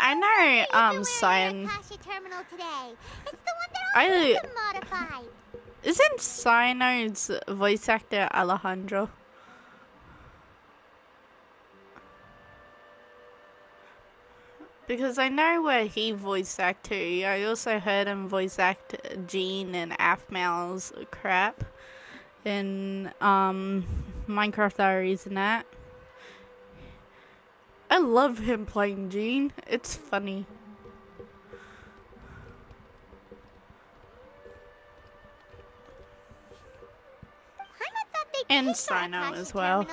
I know, Cyan. Akasha terminal today. It's the one that I modified. Isn't Cyano's voice actor Alejandro? Because I know where he voice act too. I also heard him voice act Gene and Aphmal's crap in Minecraft Diaries and that. I love him playing Gene. It's funny. And Sino as well.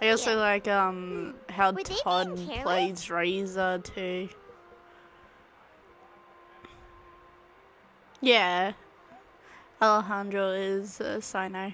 I also like how Todd plays Razor too. Yeah, Alejandro is Sino.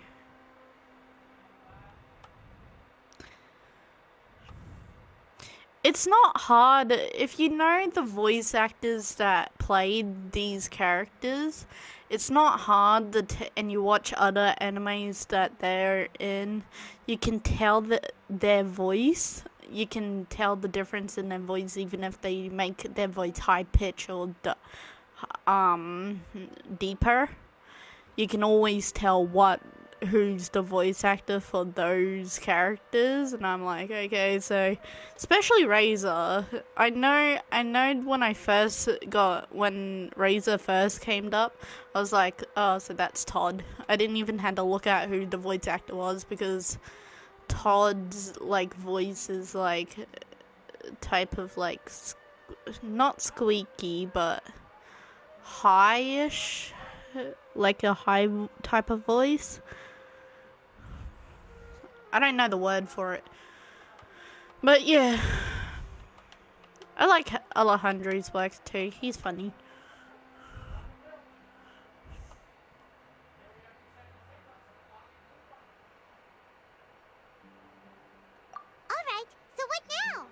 It's not hard if you know the voice actors that played these characters. It's not hard and you watch other animes that they're in. You can tell their voice. You can tell the difference in their voice, even if they make their voice high pitch or deeper. You can always tell who's the voice actor for those characters, and I'm like, okay, so especially Razor. I know when Razor first came up, I was like, oh, so that's Todd. I didn't even have to look at who the voice actor was because Todd's like voice is like type of like not squeaky but high-ish, like a high type of voice. I don't know the word for it. But yeah. I like Alejandro's work too. He's funny. Alright, so what now?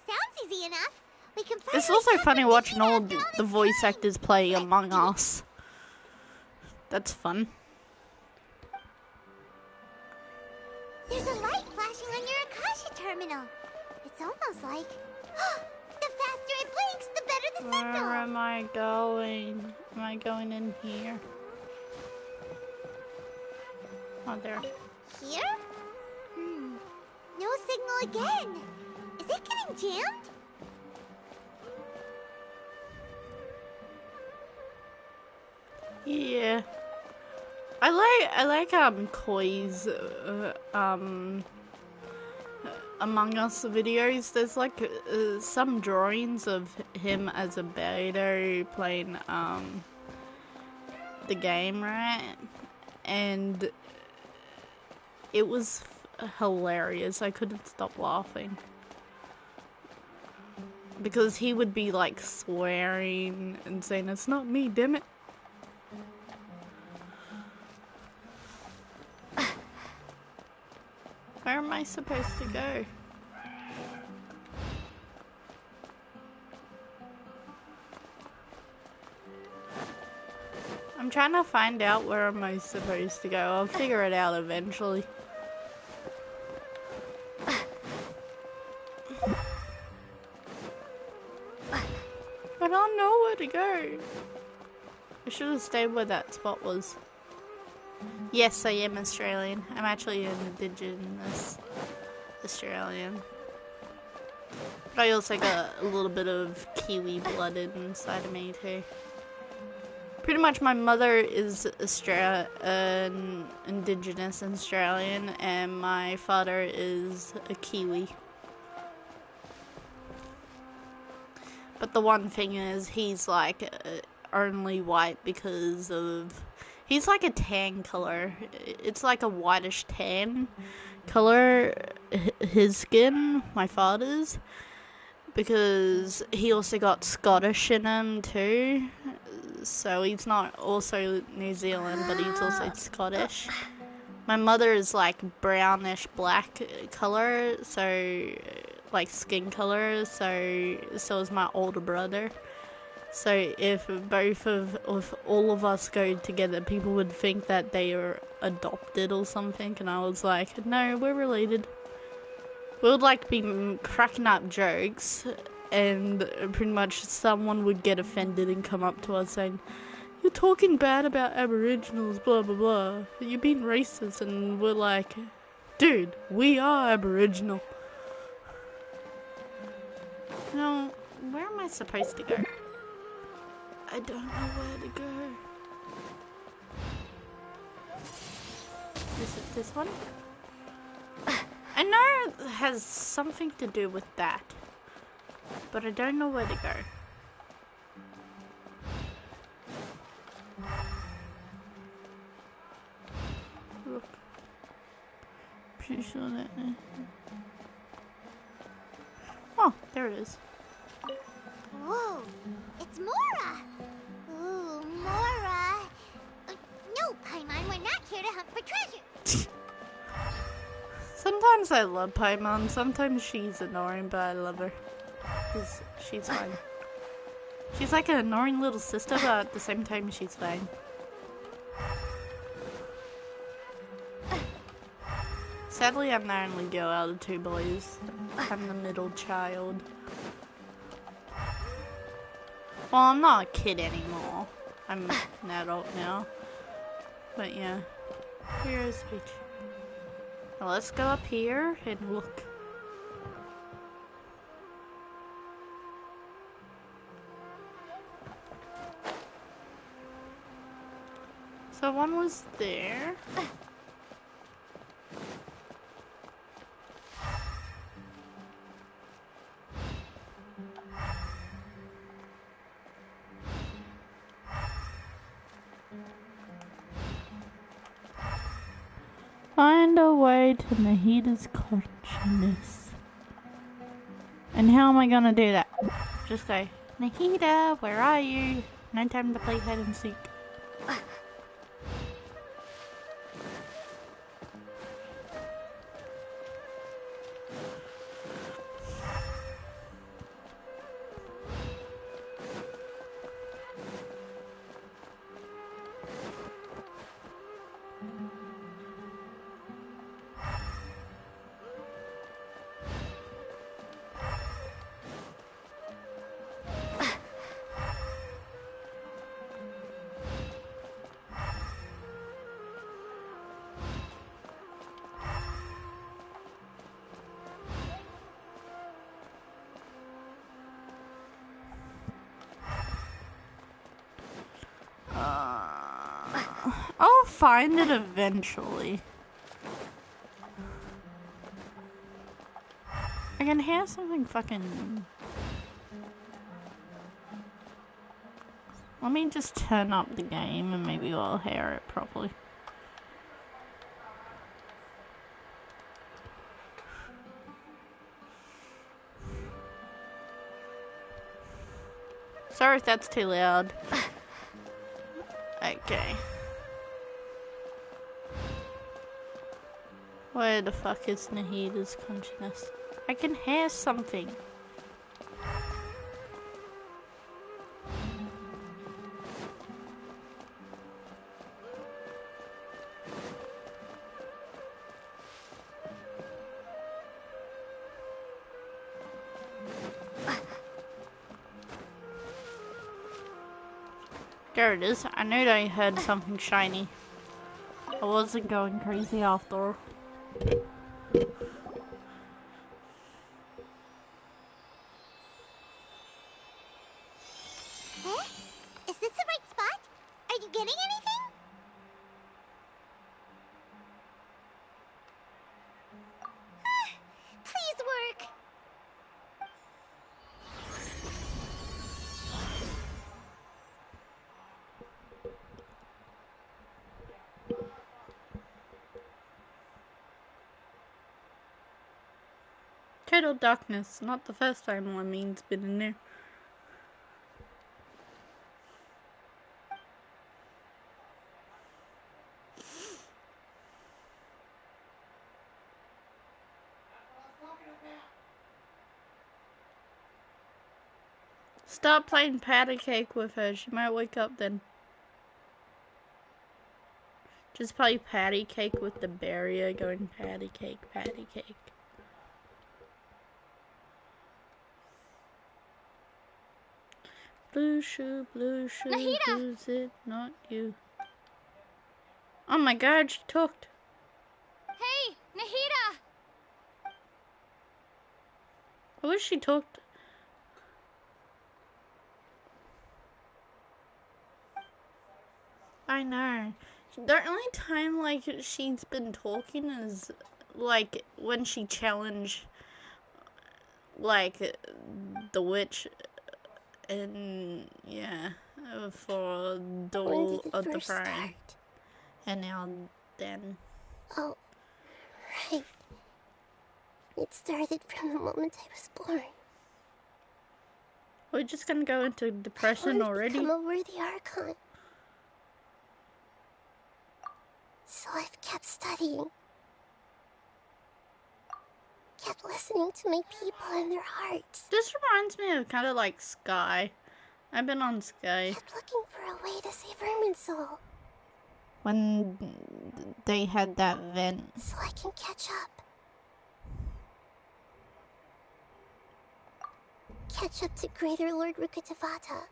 Sounds easy enough. We can It's also funny watching all the voice actors play Among Us. That's fun. There's a light flashing on your Akasha terminal. It's almost like... the faster it blinks, the better the signal. Where am I going? Am I going in here? Oh, there. Here? No signal again. Is it getting jammed? Yeah. I like Koi's Among Us videos. There's like some drawings of him as a beta playing the game, right? And it was hilarious. I couldn't stop laughing. Because he would be like swearing and saying, "It's not me, damn it." Where am I supposed to go? I'm trying to find out where am I supposed to go. I'll figure it out eventually. I don't know where to go. I should have stayed where that spot was. Yes, I am Australian. I'm actually an Indigenous Australian. But I also got a little bit of Kiwi blood inside of me too. Pretty much my mother is an Indigenous Australian and my father is a Kiwi. But the one thing is he's like only white because of... He's like a tan color. It's like a whitish tan color, his skin, my father's. Because he also got Scottish in him too. So he's not also New Zealand, but he's also Scottish. My mother is like brownish black color, so like skin color, so is my older brother. So if all of us go together, people would think that they are adopted or something, and I was like, no, we're related. We would like be cracking up jokes, and pretty much someone would get offended and come up to us saying, "You're talking bad about Aboriginals, blah blah blah. You're being racist," and we're like, "Dude, we are Aboriginal." Now, where am I supposed to go? I don't know where to go. Is it this one? I know it has something to do with that, but I don't know where to go. Look. Pretty sure that... Oh, there it is. Whoa, it's Mora! Ooh, Mora! No, Paimon, we're not here to hunt for treasure! Sometimes I love Paimon, sometimes she's annoying, but I love her. Because she's fine. She's like an annoying little sister, but at the same time she's fine. Sadly, I'm the only girl out of two boys. I'm the middle child. Well, I'm not a kid anymore. I'm an adult now. But yeah. Here's the beach. Now let's go up here and look. So one was there. Find a way to Nahida's consciousness. And how am I gonna do that? Just say, Nahida, where are you? No time to play hide and seek. I'll find it eventually. I can hear something fucking... Let me just turn up the game and maybe I'll hear it properly. Sorry if that's too loud. Okay. Where the fuck is Nahida's consciousness? I can hear something. There it is. I knew I heard something shiny. I wasn't going crazy after all. Huh? Is this the right spot? Are you getting anything? Please work. Total darkness. Not the first time Lemming's been in there. Stop playing patty cake with her. She might wake up then. Just play patty cake with the barrier going patty cake, patty cake. Blue shoe, Nahida! who's it? Not you. Oh my god, she talked. Hey, Nahida! I wish she talked. I know. The only time, like, she's been talking is, like, when she challenged, like, the witch and, yeah, for Duel of the Throne. And now, then. Oh, right. It started from the moment I was born. We're just gonna go into depression already? Become a worthy Archon. So I've kept studying. Kept listening to my people and their hearts. This reminds me of kind of like Sky. I've been on Sky. Kept looking for a way to save Irminsul. When they had that vent. So I can catch up. Catch up to Greater Lord Rukkhadevata.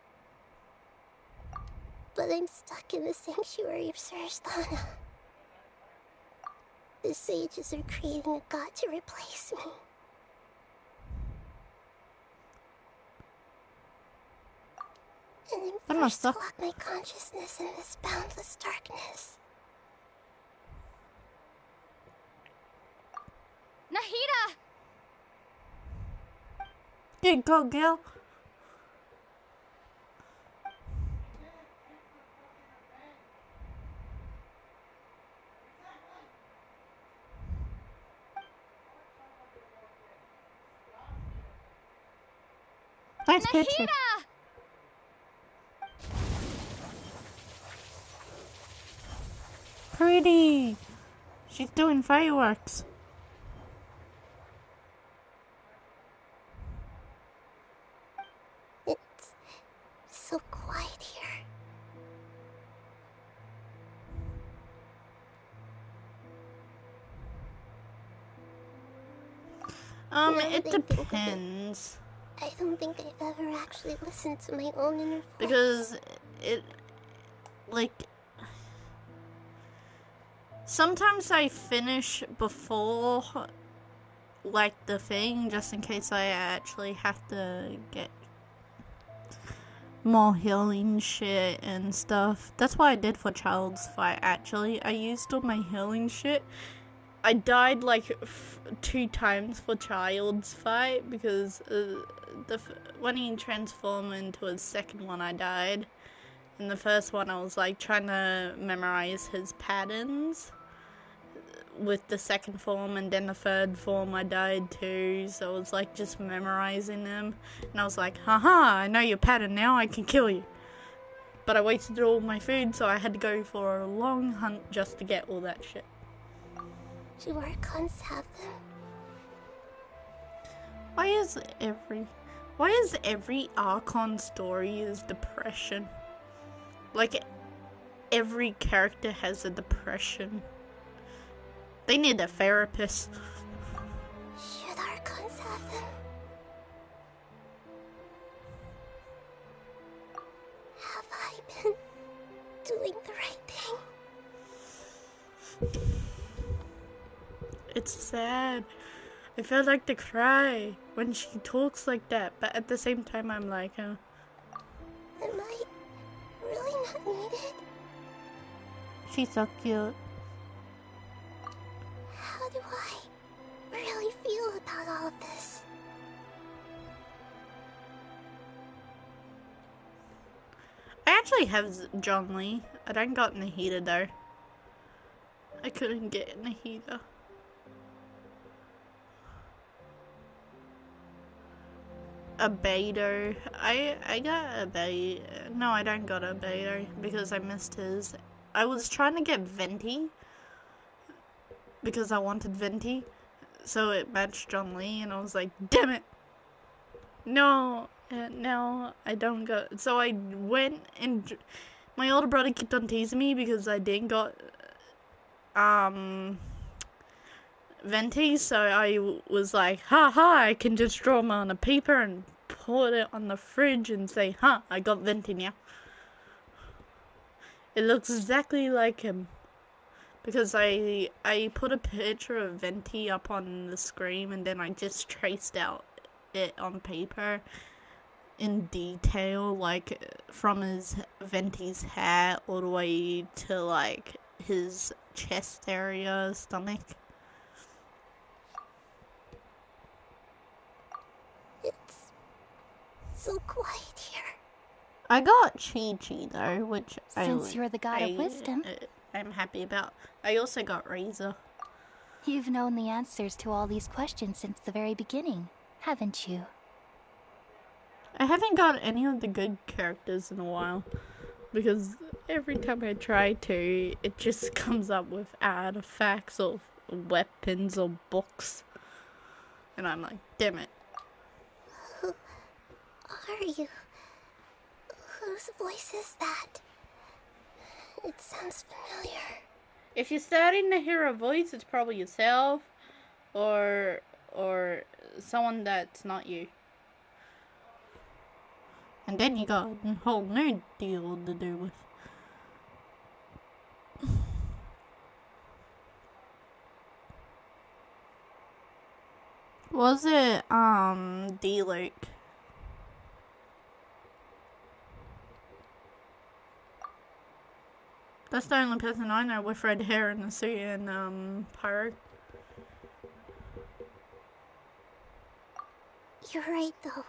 But I'm stuck in the sanctuary of s.a.s. The sages are creating a god to replace me. And I'm forced to lock my consciousness in this boundless darkness. Nahida! Good go, girl. Nice picture. Pretty. She's doing fireworks. It's so quiet here. It depends. I don't think I've ever actually listened to my own inner voice. Because it, like, sometimes I finish before, like, the thing, just in case I actually have to get more healing shit and stuff. That's what I did for Child's Fight, actually. I used all my healing shit. I died, like, 2 times for Child's Fight, because when he transformed into his second one, I died. In the first one, I was, like, trying to memorize his patterns, with the second form, and then the third form I died too, so it was like just memorizing them. And I was like, haha, I know your pattern now, I can kill you. But I wasted all my food, so I had to go for a long hunt just to get all that shit. Do Archons have them? Why is every Archon story is depression? Like, every character has a depression. They need a therapist. Should Archons have them? Have I been doing the right thing? It's sad. I felt like to cry when she talks like that, but at the same time I'm like, Am I really not needed? she's so cute. How do I really feel about all of this? I actually have John Lee. I don't got in the heater though. I couldn't get in the heater. A Beto. I got a Beto. No, I don't got a Beto because I missed his. I was trying to get Venti because I wanted Venti, so it matched John Lee, and I was like, damn it! No, no, I don't got. So I went and my older brother kept on teasing me because I didn't got Venti, so I was like, ha ha, I can just draw them on a paper and put it on the fridge and say, huh, I got Venti now. It looks exactly like him. Because I put a picture of Venti up on the screen and then I just traced out it on paper in detail, like from his Venti's hat all the way to like his chest area, stomach. It's so quiet here. I got Chi-Chi though, which Since you're the god of wisdom, I'm happy about. I also got Razor. You've known the answers to all these questions since the very beginning, haven't you? I haven't got any of the good characters in a while, because every time I try to, it just comes up with artifacts or weapons or books. And I'm like, damn it. Who are you? Whose voice is that? It sounds familiar. If you're starting to hear a voice, it's probably yourself or someone that's not you. And then you got a whole new deal to do with. Was it D-Luke? That's the only person I know with red hair and a suit and pyro. You're right though.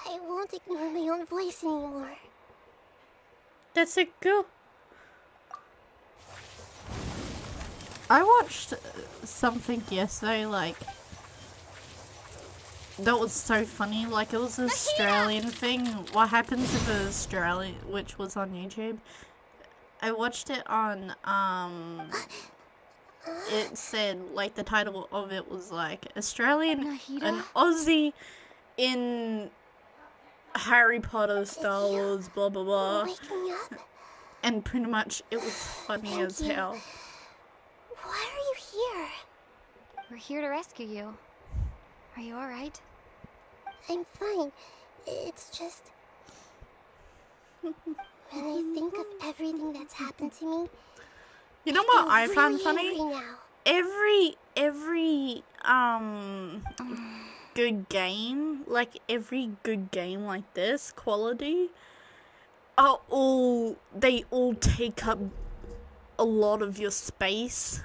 I won't ignore my own voice anymore. That's a good. I watched something yesterday, like, that was so funny, like, it was an Australian thing. What happens if an Australian, which was on YouTube. I watched it on, it said, like, the title of it was, like, Australian, an Aussie in Harry Potter, Star Wars, blah, blah, blah. And pretty much, it was funny as hell. Why are you here? We're here to rescue you. Are you alright? I'm fine. It's just... when I think of everything that's happened to me... You know what I found really funny? angry now. Every good game, like every good game like this, quality, they all take up a lot of your space.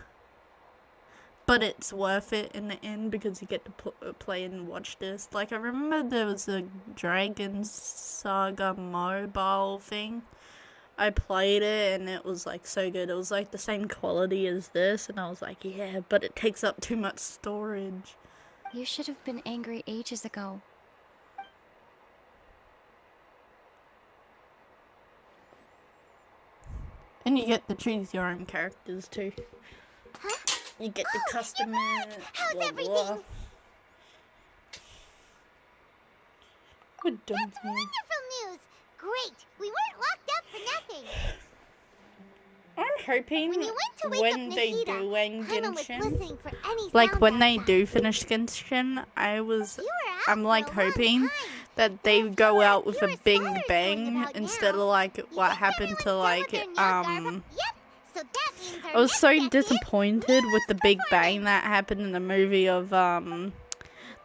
but it's worth it in the end because you get to play and watch this. Like, I remember there was a Dragon Saga mobile thing. I played it and it was like so good. It was like the same quality as this, and I was like, yeah, but it takes up too much storage. You should have been angry ages ago. And you get to choose your own characters too. Huh? You get to customize. How's blah, everything? blah. Good That's wonderful news. Great. We weren't locked up for nothing. I'm hoping when they do end Genshin, Genshin, like when they do finish Genshin, I'm like hoping that they go out with a big bang instead of like what happened to like I was so disappointed with the big bang that happened in the movie of the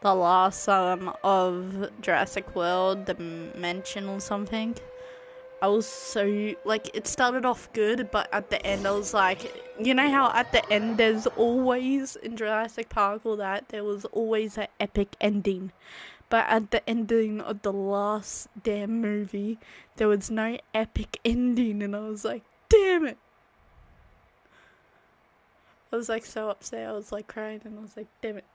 last of Jurassic World, Dimension or something. I was so, like, it started off good, but at the end I was like, you know how at the end there's always, in Jurassic Park all that, there was always an epic ending. But at the ending of the last damn movie, there was no epic ending, and I was like, damn it! I was like so upset, I was like crying, and I was like, damn it.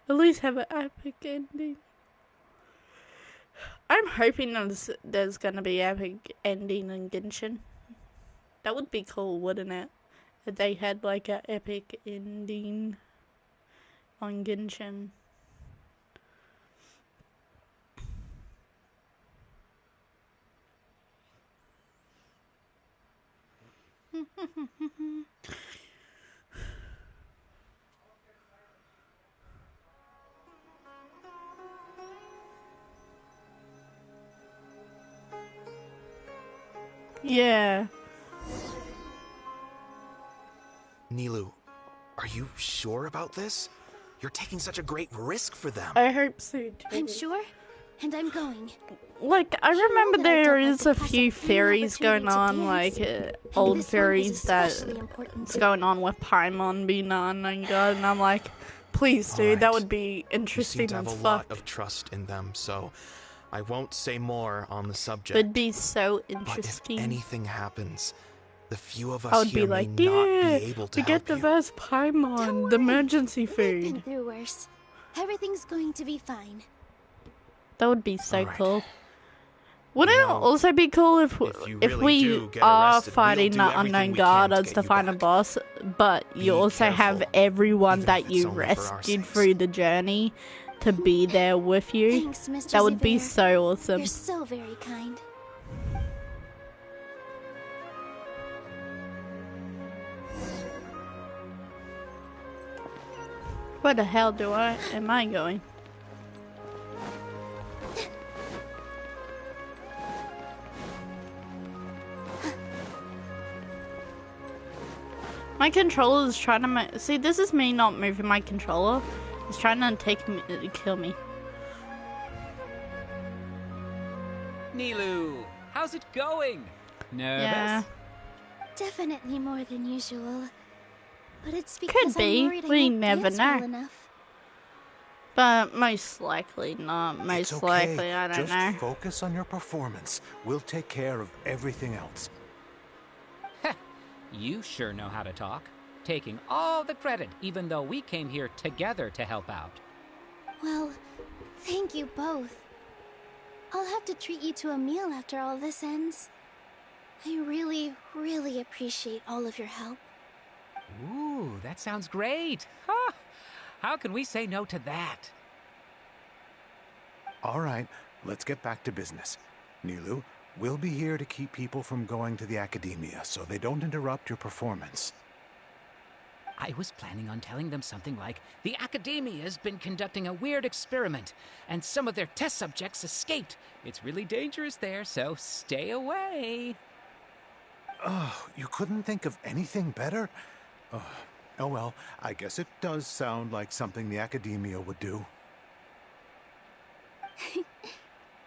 At least have an epic ending. I'm hoping there's gonna be epic ending in Genshin. That would be cool, wouldn't it? If they had like an epic ending on Genshin. Yeah. Nilou, are you sure about this? You're taking such a great risk for them. I hope so too. I'm sure, and I'm going. Like, I remember there is a few theories going on, like old theories that's going on with Paimon being an unknown god, and I'm like, please, dude, that would be interesting You seem to have as a fuck. lot of trust in them, so I won't say more on the subject. It'd be so But interesting. if anything happens, the few of I us would here be like, may not yeah, be able to we get help the you. best Paimon, the emergency We've been food. through worse. Everything's going to be fine. That would be so Alright. cool. Wouldn't it know, also be cool if you if really we do get are arrested, we'll fighting do the everything unknown we god can to as get to you find a back. boss, but you Be also have careful, everyone even that if it's you only for our rescued sakes. through the journey to be there with you. Thanks, Mr. That would be Xavier. so awesome. You're so very kind. Where the hell am I going? My controller is trying to see, this is me not moving my controller. It's trying to kill me. Nilou, how's it going? Nervous? Yeah. Definitely more than usual. But it's Could because be. I'm worried I We won't never dance well know. enough. But most likely not. Most It's okay. likely, I don't Just know. focus on your performance. We'll take care of everything else. You sure know how to talk. Taking all the credit, even though we came here together to help out. Well, thank you both. I'll have to treat you to a meal after all this ends. I really, really appreciate all of your help. Ooh, that sounds great. Huh. How can we say no to that? All right, let's get back to business. Nilou, we'll be here to keep people from going to the academia so they don't interrupt your performance. I was planning on telling them something like, the Academia's been conducting a weird experiment, and some of their test subjects escaped. It's really dangerous there, so stay away. Oh, you couldn't think of anything better? Oh well, I guess it does sound like something the academia would do.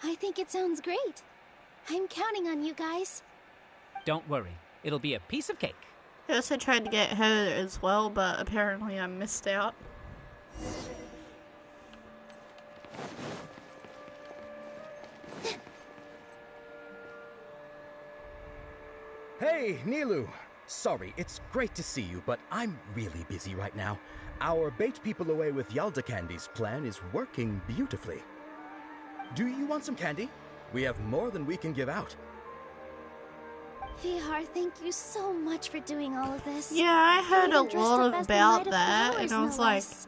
I think it sounds great. I'm counting on you guys. Don't worry, it'll be a piece of cake. I also tried to get her as well, but apparently I missed out. Hey, Nilu! Sorry, it's great to see you, but I'm really busy right now. Our Bait People Away with Yalda Candies plan is working beautifully. Do you want some candy? We have more than we can give out. Vihar, thank you so much for doing all of this. Yeah, I heard a You even dressed lot up as the about Knight of that, Flowers, and I was no like, less.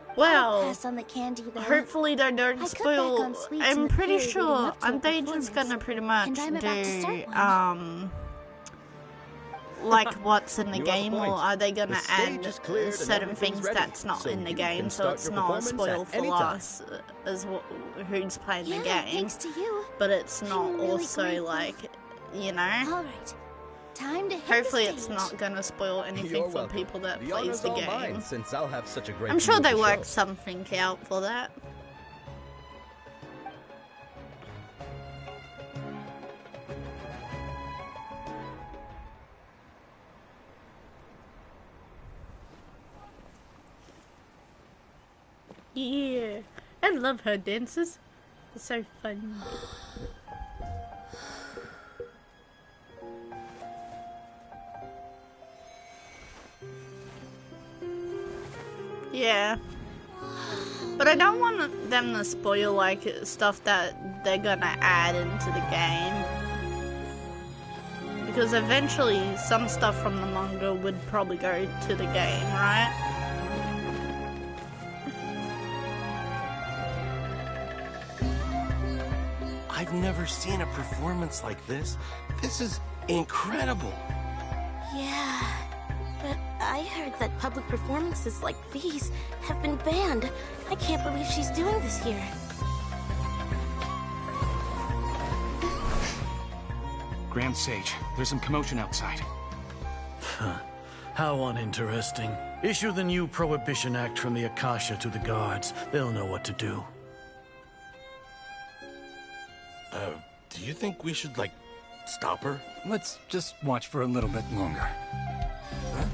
I'll well, pass on the candy, though. hopefully they don't I cut back spoil. on sweets in I'm the pretty period leading sure, up to a aren't they just performance, gonna pretty much and I'm about to do, start one. like what's in the You have a game, or point. are they gonna The stage add is cleared and certain everything's things ready, that's not so in the you game, can so start it's your not a performance spoil at for any time. us as who's playing the Yeah, game, thanks to you. but it's not I'm really also grateful. like, you know. All right, time to hit Hopefully the it's stage. not gonna spoil anything You're for welcome. people that The plays honor's the all game. mine, since I'll have such a great I'm sure view of they the worked show. something out for that. Yeah, I love her dances. It's so fun. Yeah. But I don't want them to spoil like stuff that they're gonna add into the game. Because eventually some stuff from the manga would probably go to the game, right? I've never seen a performance like this. This is incredible. Yeah, but I heard that public performances like these have been banned. I can't believe she's doing this here. Grand Sage, there's some commotion outside. How uninteresting. Issue the new Prohibition Act from the Akasha to the guards. They'll know what to do. Do you think we should, like, stop her? Let's just watch for a little bit longer. Huh?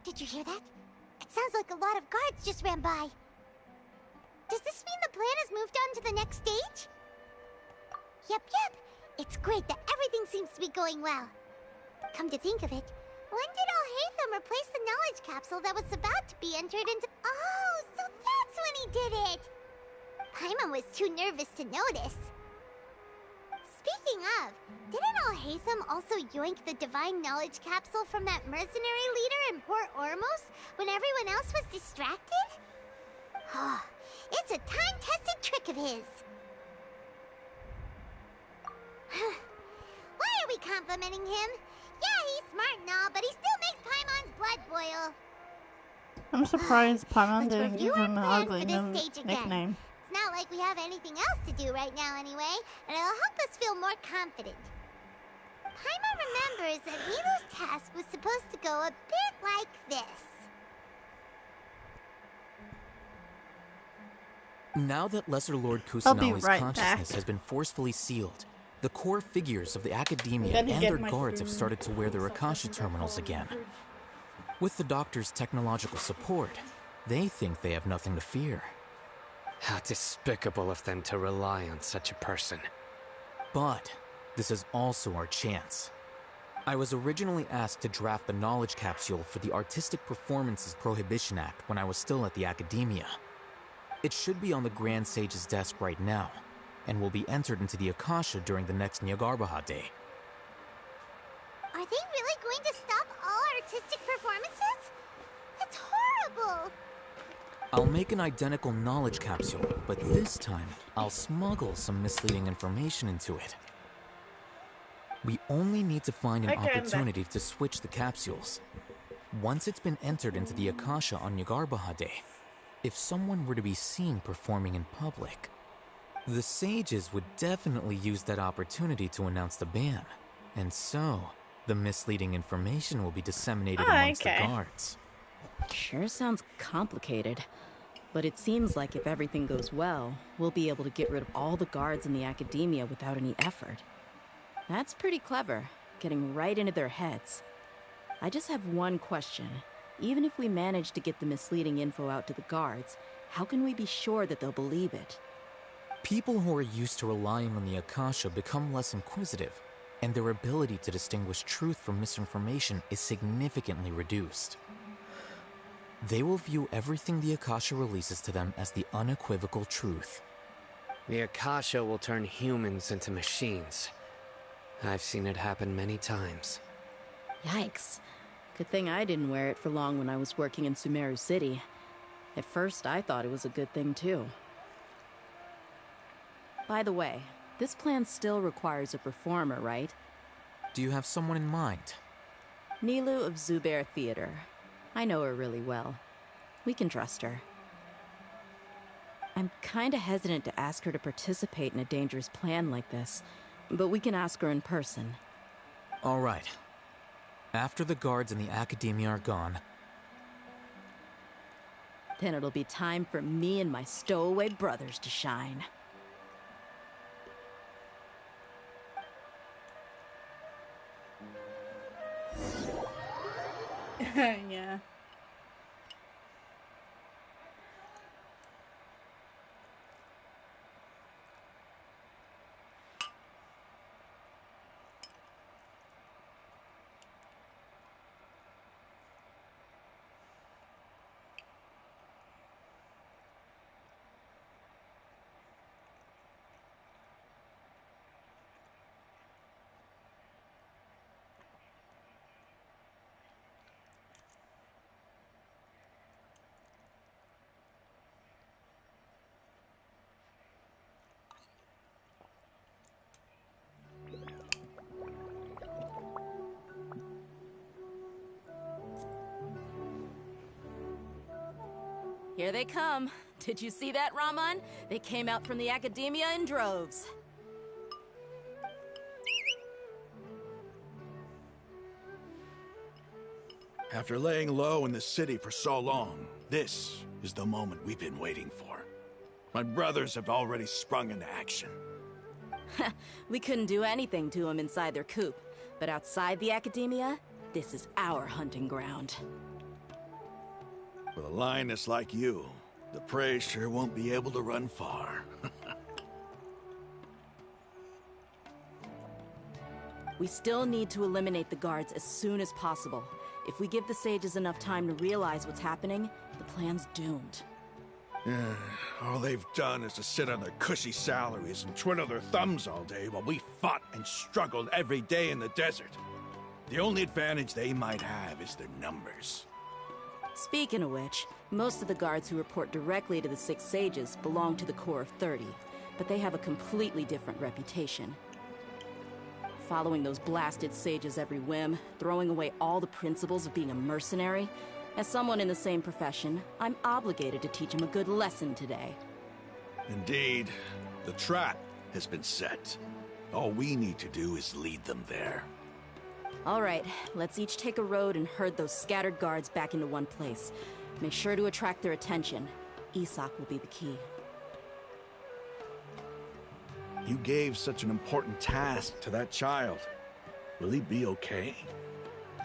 Did you hear that? It sounds like a lot of guards just ran by. Does this mean the plan has moved on to the next stage? Yep. It's great that everything seems to be going well. Come to think of it, when did Al-Haytham replace the knowledge capsule that was about to be entered into... Oh, so that's when he did it! Paimon was too nervous to notice. Speaking of, didn't Al-Haytham also yoink the divine knowledge capsule from that mercenary leader in Port Ormos when everyone else was distracted? Oh, it's a time-tested trick of his. Why are we complimenting him? Yeah, he's smart and all, but he still makes Paimon's blood boil. I'm surprised Paimon Let's didn't review give our him an plan ugly for this stage again. nickname. It's not like we have anything else to do right now anyway, and it'll help us feel more confident. Paimon remembers that Milu's task was supposed to go a bit like this. Now that Lesser Lord I'll be Kusanali's right consciousness back. has been forcefully sealed, the core figures of the Academia Gonna and get their my guards have food. started to wear their Akasha terminals again. With the Doctor's technological support, they think they have nothing to fear. How despicable of them to rely on such a person. But this is also our chance. I was originally asked to draft the knowledge capsule for the Artistic Performances Prohibition Act when I was still at the Academia. It should be on the Grand Sage's desk right now, and will be entered into the Akasha during the next Nyargarbaha Day. Are they really going to stop all artistic performances? That's horrible! I'll make an identical knowledge capsule, but this time, I'll smuggle some misleading information into it. We only need to find an opportunity to switch the capsules. Once it's been entered into the Akasha on Nyargarbaha Day, if someone were to be seen performing in public, the sages would definitely use that opportunity to announce the ban, and so the misleading information will be disseminated amongst the guards. Sure sounds complicated, but it seems like if everything goes well, we'll be able to get rid of all the guards in the Academia without any effort. That's pretty clever, getting right into their heads. I just have one question. Even if we manage to get the misleading info out to the guards, how can we be sure that they'll believe it? People who are used to relying on the Akasha become less inquisitive, and their ability to distinguish truth from misinformation is significantly reduced. They will view everything the Akasha releases to them as the unequivocal truth. The Akasha will turn humans into machines. I've seen it happen many times. Yikes. Good thing I didn't wear it for long when I was working in Sumeru City. At first, I thought it was a good thing, too. By the way, this plan still requires a performer, right? Do you have someone in mind? Nilu of Zubair Theater. I know her really well. We can trust her. I'm kinda hesitant to ask her to participate in a dangerous plan like this, but we can ask her in person. All right. After the guards and the Academia are gone, then it'll be time for me and my stowaway brothers to shine. Yeah. Here they come. Did you see that, Raman? They came out from the Academia in droves. After laying low in the city for so long, this is the moment we've been waiting for. My brothers have already sprung into action. We couldn't do anything to them inside their coop, but outside the Academia, this is our hunting ground. With a lioness like you, the prey sure won't be able to run far. We still need to eliminate the guards as soon as possible. If we give the sages enough time to realize what's happening, the plan's doomed. All they've done is to sit on their cushy salaries and twiddle their thumbs all day while we fought and struggled every day in the desert. The only advantage they might have is their numbers. Speaking of which, most of the guards who report directly to the Six Sages belong to the Corps of 30, but they have a completely different reputation. Following those blasted sages every whim, throwing away all the principles of being a mercenary. As someone in the same profession, I'm obligated to teach them a good lesson today. Indeed, the trap has been set. All we need to do is lead them there. All right, let's each take a road and herd those scattered guards back into one place. Make sure to attract their attention. Isak will be the key. You gave such an important task to that child. Will he be okay?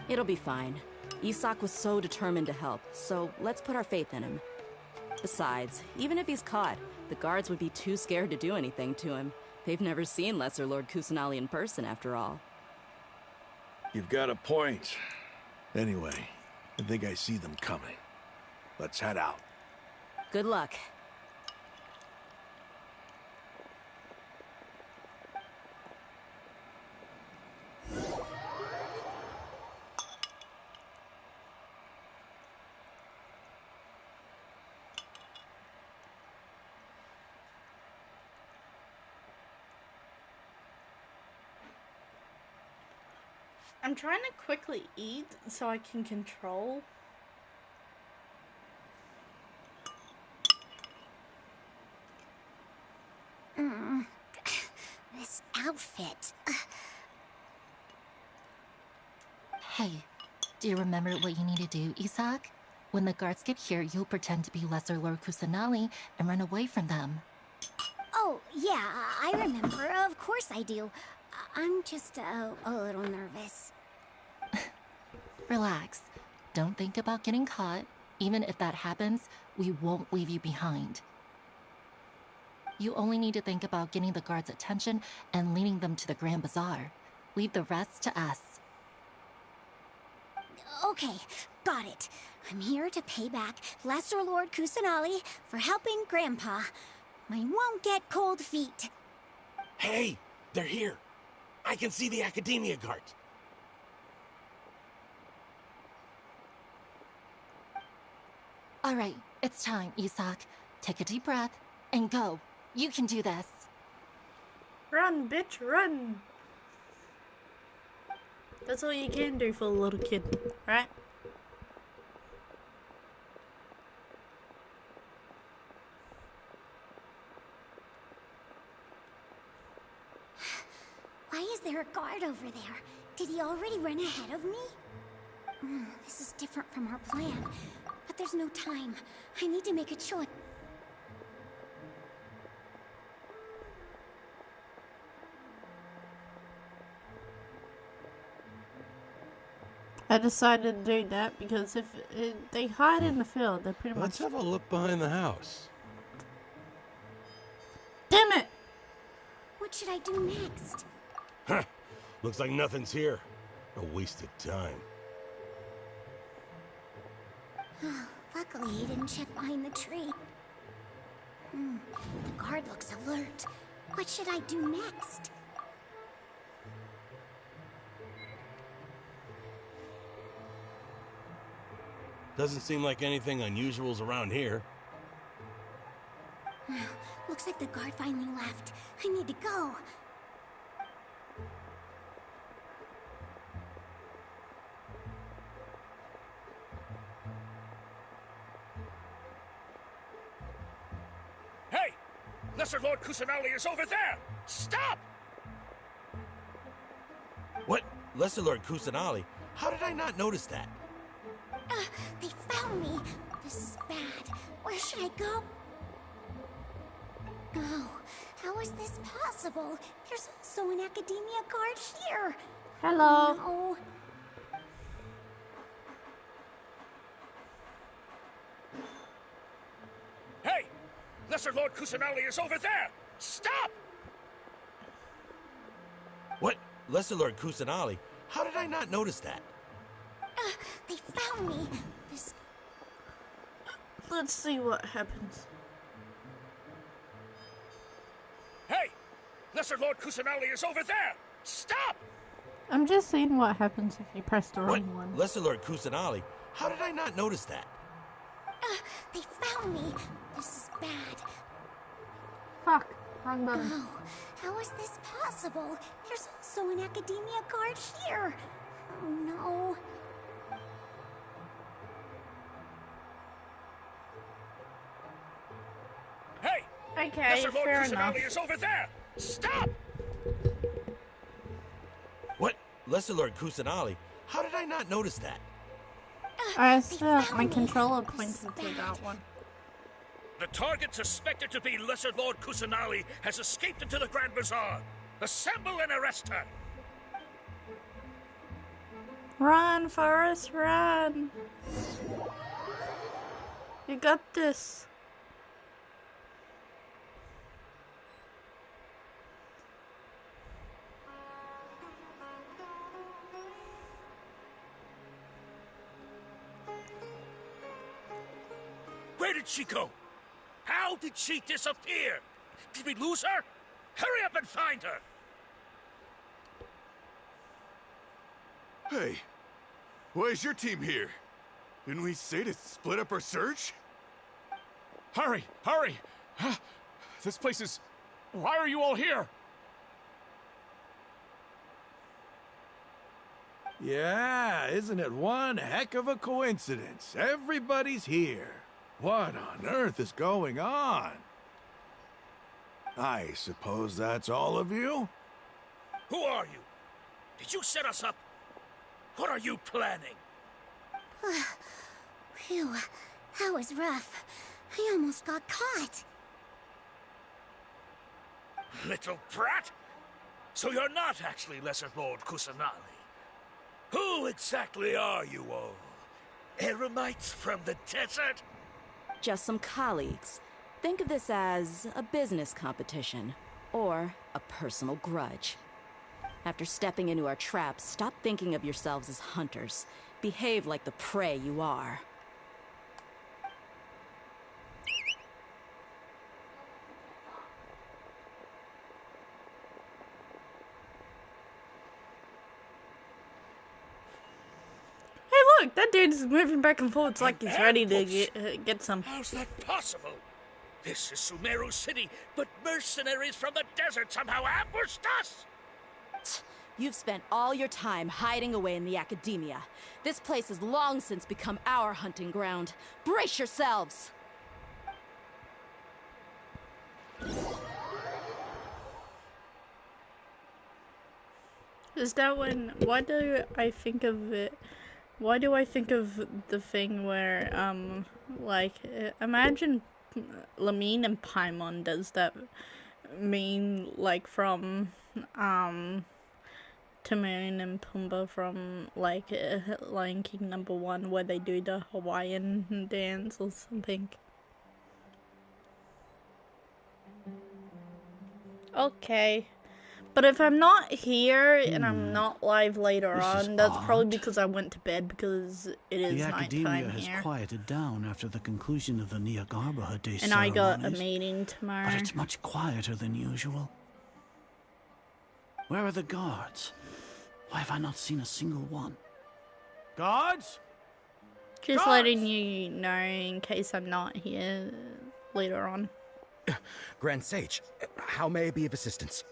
It'll be fine. Isak was so determined to help, so let's put our faith in him. Besides, even if he's caught, the guards would be too scared to do anything to him. They've never seen Lesser Lord Kusanali in person, after all. You've got a point. Anyway, I think I see them coming. Let's head out. Good luck. I'm trying to quickly eat so I can control. This outfit. Hey, do you remember what you need to do, Isak? When the guards get here, you'll pretend to be Lesser Lord Kusanali and run away from them. Oh, yeah, I remember. Of course I do. I'm just a little nervous. Relax. Don't think about getting caught. Even if that happens, we won't leave you behind. You only need to think about getting the guards' attention and leading them to the Grand Bazaar. Leave the rest to us. Okay, got it. I'm here to pay back Lesser Lord Kusanali for helping Grandpa. I won't get cold feet. Hey, they're here. I can see the Academia guards. All right, it's time, Isak. Take a deep breath and go. You can do this. Run, bitch, run! That's all you can do for a little kid, right? Why is there a guard over there? Did he already run ahead of me? This is different from our plan. But there's no time. I need to make a choice. I decided to do that because if they hide in the field, they're pretty much... Let's have a look behind the house. Damn it! What should I do next? Huh. Looks like nothing's here. A waste of time. Luckily, he didn't check behind the tree. The guard looks alert. What should I do next? Doesn't seem like anything unusual's around here. Looks like the guard finally left. I need to go. Hey! Lesser Lord Kusanali is over there! Stop! What? Lesser Lord Kusanali? How did I not notice that? They found me. This is bad. Where should I go? Oh, how is this possible? There's also an Academia guard here. Hello. Oh, Hey! Lesser Lord Kusanali is over there! Stop! What? Lesser Lord Kusanali? How did I not notice that? they found me. This... Let's see what happens. Hey! Lesser Lord Kusanali is over there! Stop! I'm just seeing what happens if you press the wrong one. Lesser Lord Kusanali? How did I not notice that? they found me. This is bad. Fuck. Wrong button. Oh, how is this possible? There's also an Academia guard here. Oh no. Hey! Okay, Lesser Lord fair Kusanali enough. is over there! Stop! What? Lesser Lord Kusanali? How did I not notice that? I still, my controller pointed to that one. The target suspected to be Lesser Lord Kusanali has escaped into the Grand Bazaar. Assemble and arrest her! Run, Forrest, run! You got this. Where did she go? How did she disappear? Did we lose her? Hurry up and find her! Hey, why is your team here? Didn't we say to split up our search? Hurry! Hurry! This place is... Why are you all here? Yeah, isn't it one heck of a coincidence? Everybody's here. What on earth is going on? I suppose that's all of you? Who are you? Did you set us up? What are you planning? Phew, that was rough. I almost got caught. Little brat? So you're not actually Lesser Lord Kusanali. Who exactly are you all? Eremites from the desert? Just some colleagues. Think of this as a business competition, or a personal grudge. After stepping into our traps, stop thinking of yourselves as hunters. Behave like the prey you are. Look, that dude's moving back and forth like he's ready to get some. How's that possible? This is Sumeru City, but mercenaries from the desert somehow ambushed us! You've spent all your time hiding away in the academia. This place has long since become our hunting ground. Brace yourselves! Is that when... Why do I think of it... Why do I think of the thing where, imagine Lamine and Paimon does that meme, like, from, Timon and Pumbaa from, Lion King #1, where they do the Hawaiian dance or something. Okay. But if I'm not here and I'm not live later on, that's probably because I went to bed because it is nighttime here. The academia has quieted down after the conclusion of the Nyagarbha Day ceremonies. And I got a meeting tomorrow. But it's much quieter than usual. Where are the guards? Why have I not seen a single one? Guards? Just letting you know in case I'm not here later on. Grand Sage, how may I be of assistance?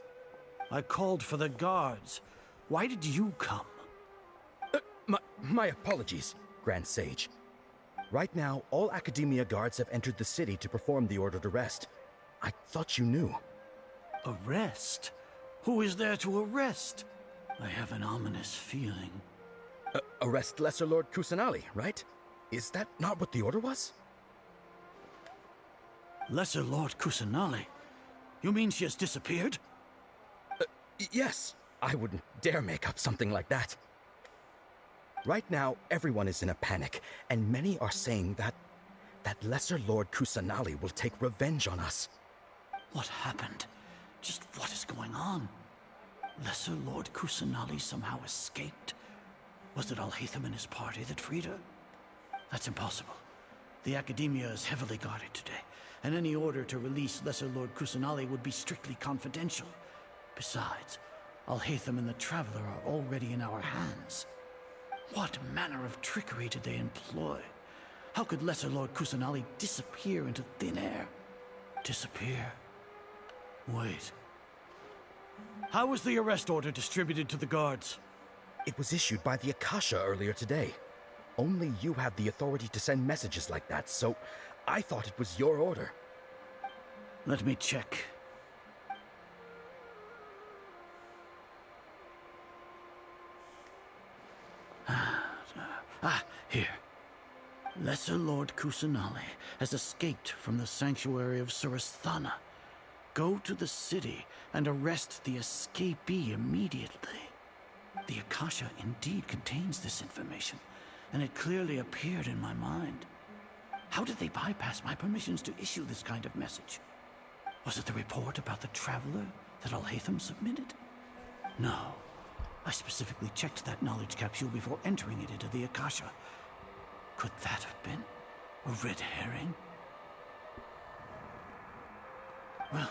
I called for the guards. Why did you come? My apologies, Grand Sage. Right now, all Academia guards have entered the city to perform the ordered arrest. I thought you knew. Arrest? Who is there to arrest? I have an ominous feeling. Arrest Lesser Lord Kusanali, right? Is that not what the order was? Lesser Lord Kusanali? You mean she has disappeared? Yes. I wouldn't dare make up something like that. Right now, everyone is in a panic, and many are saying that Lesser Lord Kusanali will take revenge on us. What happened? Just what is going on? Lesser Lord Kusanali somehow escaped? Was it Alhaitham and his party that freed her? That's impossible. The Academia is heavily guarded today, and any order to release Lesser Lord Kusanali would be strictly confidential. Besides, Alhaitham and the Traveler are already in our hands. What manner of trickery did they employ? How could Lesser Lord Kusanali disappear into thin air? Disappear? Wait. How was the arrest order distributed to the guards? It was issued by the Akasha earlier today. Only you have the authority to send messages like that, so I thought it was your order. Let me check. Here. Lesser Lord Kusanali has escaped from the sanctuary of s.a.s. Go to the city and arrest the escapee immediately. The Akasha indeed contains this information, and it clearly appeared in my mind. How did they bypass my permissions to issue this kind of message? Was it the report about the traveler that Alhaitham submitted? No. I specifically checked that knowledge capsule before entering it into the Akasha. Could that have been a red herring? Well,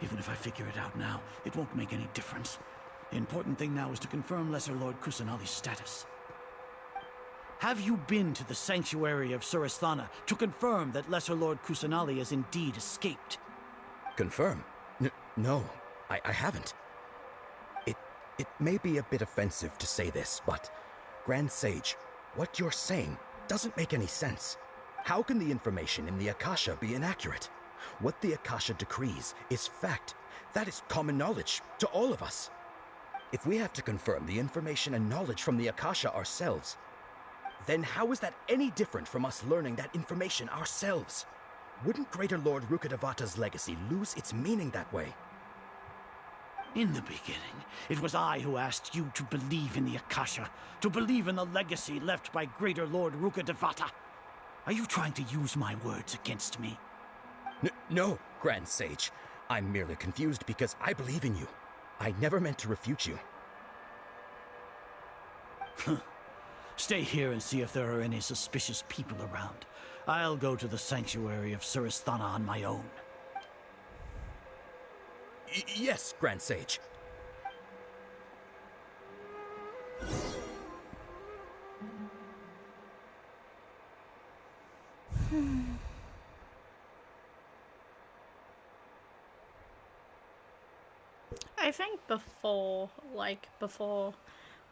even if I figure it out now, it won't make any difference. The important thing now is to confirm Lesser Lord Kusanali's status. Have you been to the sanctuary of s.a.s. to confirm that Lesser Lord Kusanali has indeed escaped? Confirm? No, I haven't. It may be a bit offensive to say this, but Grand Sage, what you're saying doesn't make any sense. How can the information in the Akasha be inaccurate? What the Akasha decrees is fact. That is common knowledge to all of us. If we have to confirm the information and knowledge from the Akasha ourselves, then how is that any different from us learning that information ourselves? Wouldn't Greater Lord Rukkhadevata's legacy lose its meaning that way? In the beginning, it was I who asked you to believe in the Akasha, to believe in the legacy left by Greater Lord Rukkhadevata. Are you trying to use my words against me? No, Grand Sage. I'm merely confused because I believe in you. I never meant to refute you. Stay here and see if there are any suspicious people around. I'll go to the sanctuary of s.a.s. on my own. Yes, Grand Sage. I think before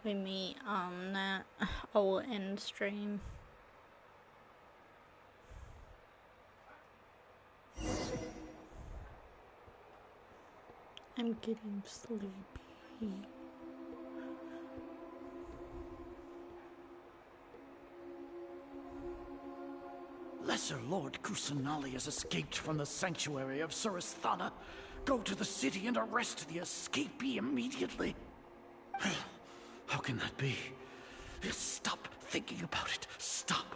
we meet that, I'll end stream. I'm getting sleepy. Lesser Lord Kusanali has escaped from the sanctuary of s.a.s. Go to the city and arrest the escapee immediately. How can that be? Stop thinking about it. Stop.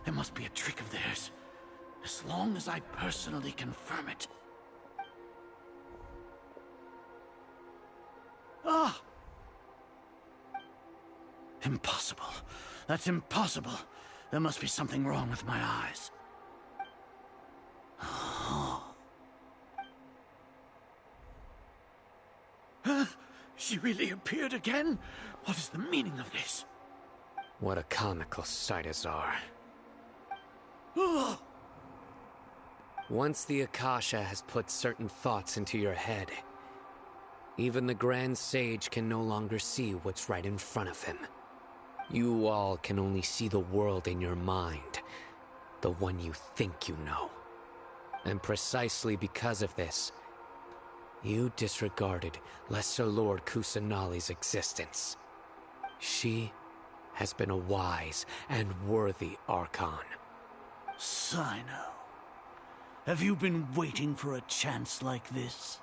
It must be a trick of theirs. As long as I personally confirm it. Ah! Impossible. That's impossible. There must be something wrong with my eyes. Huh? She really appeared again? What is the meaning of this? What a comical sight, Azar. Oh! Once the Akasha has put certain thoughts into your head, even the Grand Sage can no longer see what's right in front of him. You all can only see the world in your mind, the one you think you know. And precisely because of this, you disregarded Lesser Lord Kusanali's existence. She has been a wise and worthy Archon. Sino, have you been waiting for a chance like this?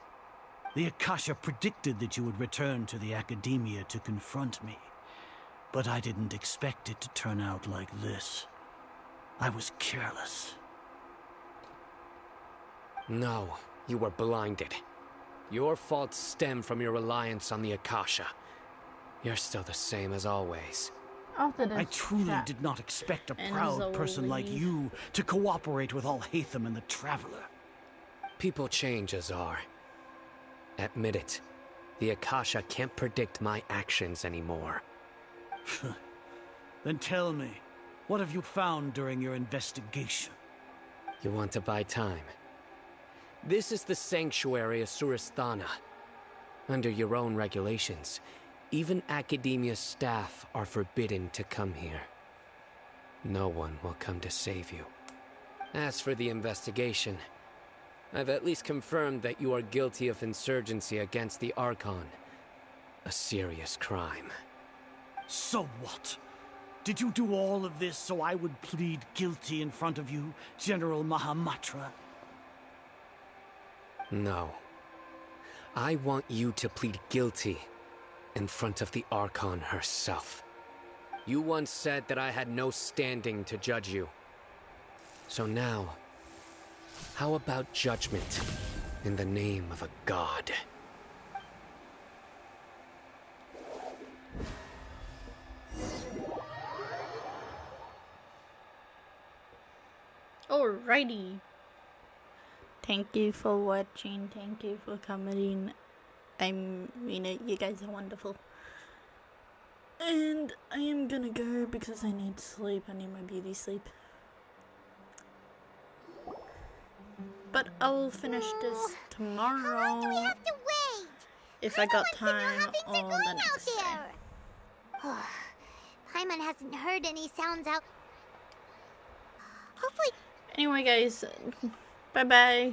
The Akasha predicted that you would return to the Academia to confront me. But I didn't expect it to turn out like this. I was careless. No, you were blinded. Your faults stem from your reliance on the Akasha. You're still the same as always. I truly did not expect a proud person like you to cooperate with Alhaitham and the Traveler. People change, Azar. Admit it. The Akasha can't predict my actions anymore. Then tell me, what have you found during your investigation? You want to buy time? This is the sanctuary of Surasthana. Under your own regulations, even Academia staff are forbidden to come here. No one will come to save you. As for the investigation, I've at least confirmed that you are guilty of insurgency against the Archon. A serious crime. So what? Did you do all of this so I would plead guilty in front of you, General Mahamatra? No. I want you to plead guilty in front of the Archon herself. You once said that I had no standing to judge you. So now, how about judgment in the name of a god? Alrighty. Thank you for watching. Thank you for coming. I mean it. You guys are wonderful. And I am gonna go because I need sleep. I need my beauty sleep. But I'll finish this tomorrow. How long do we have to wait? If I got time on the next day. Paimon hasn't heard any sounds out. Hopefully. Anyway, guys, bye bye.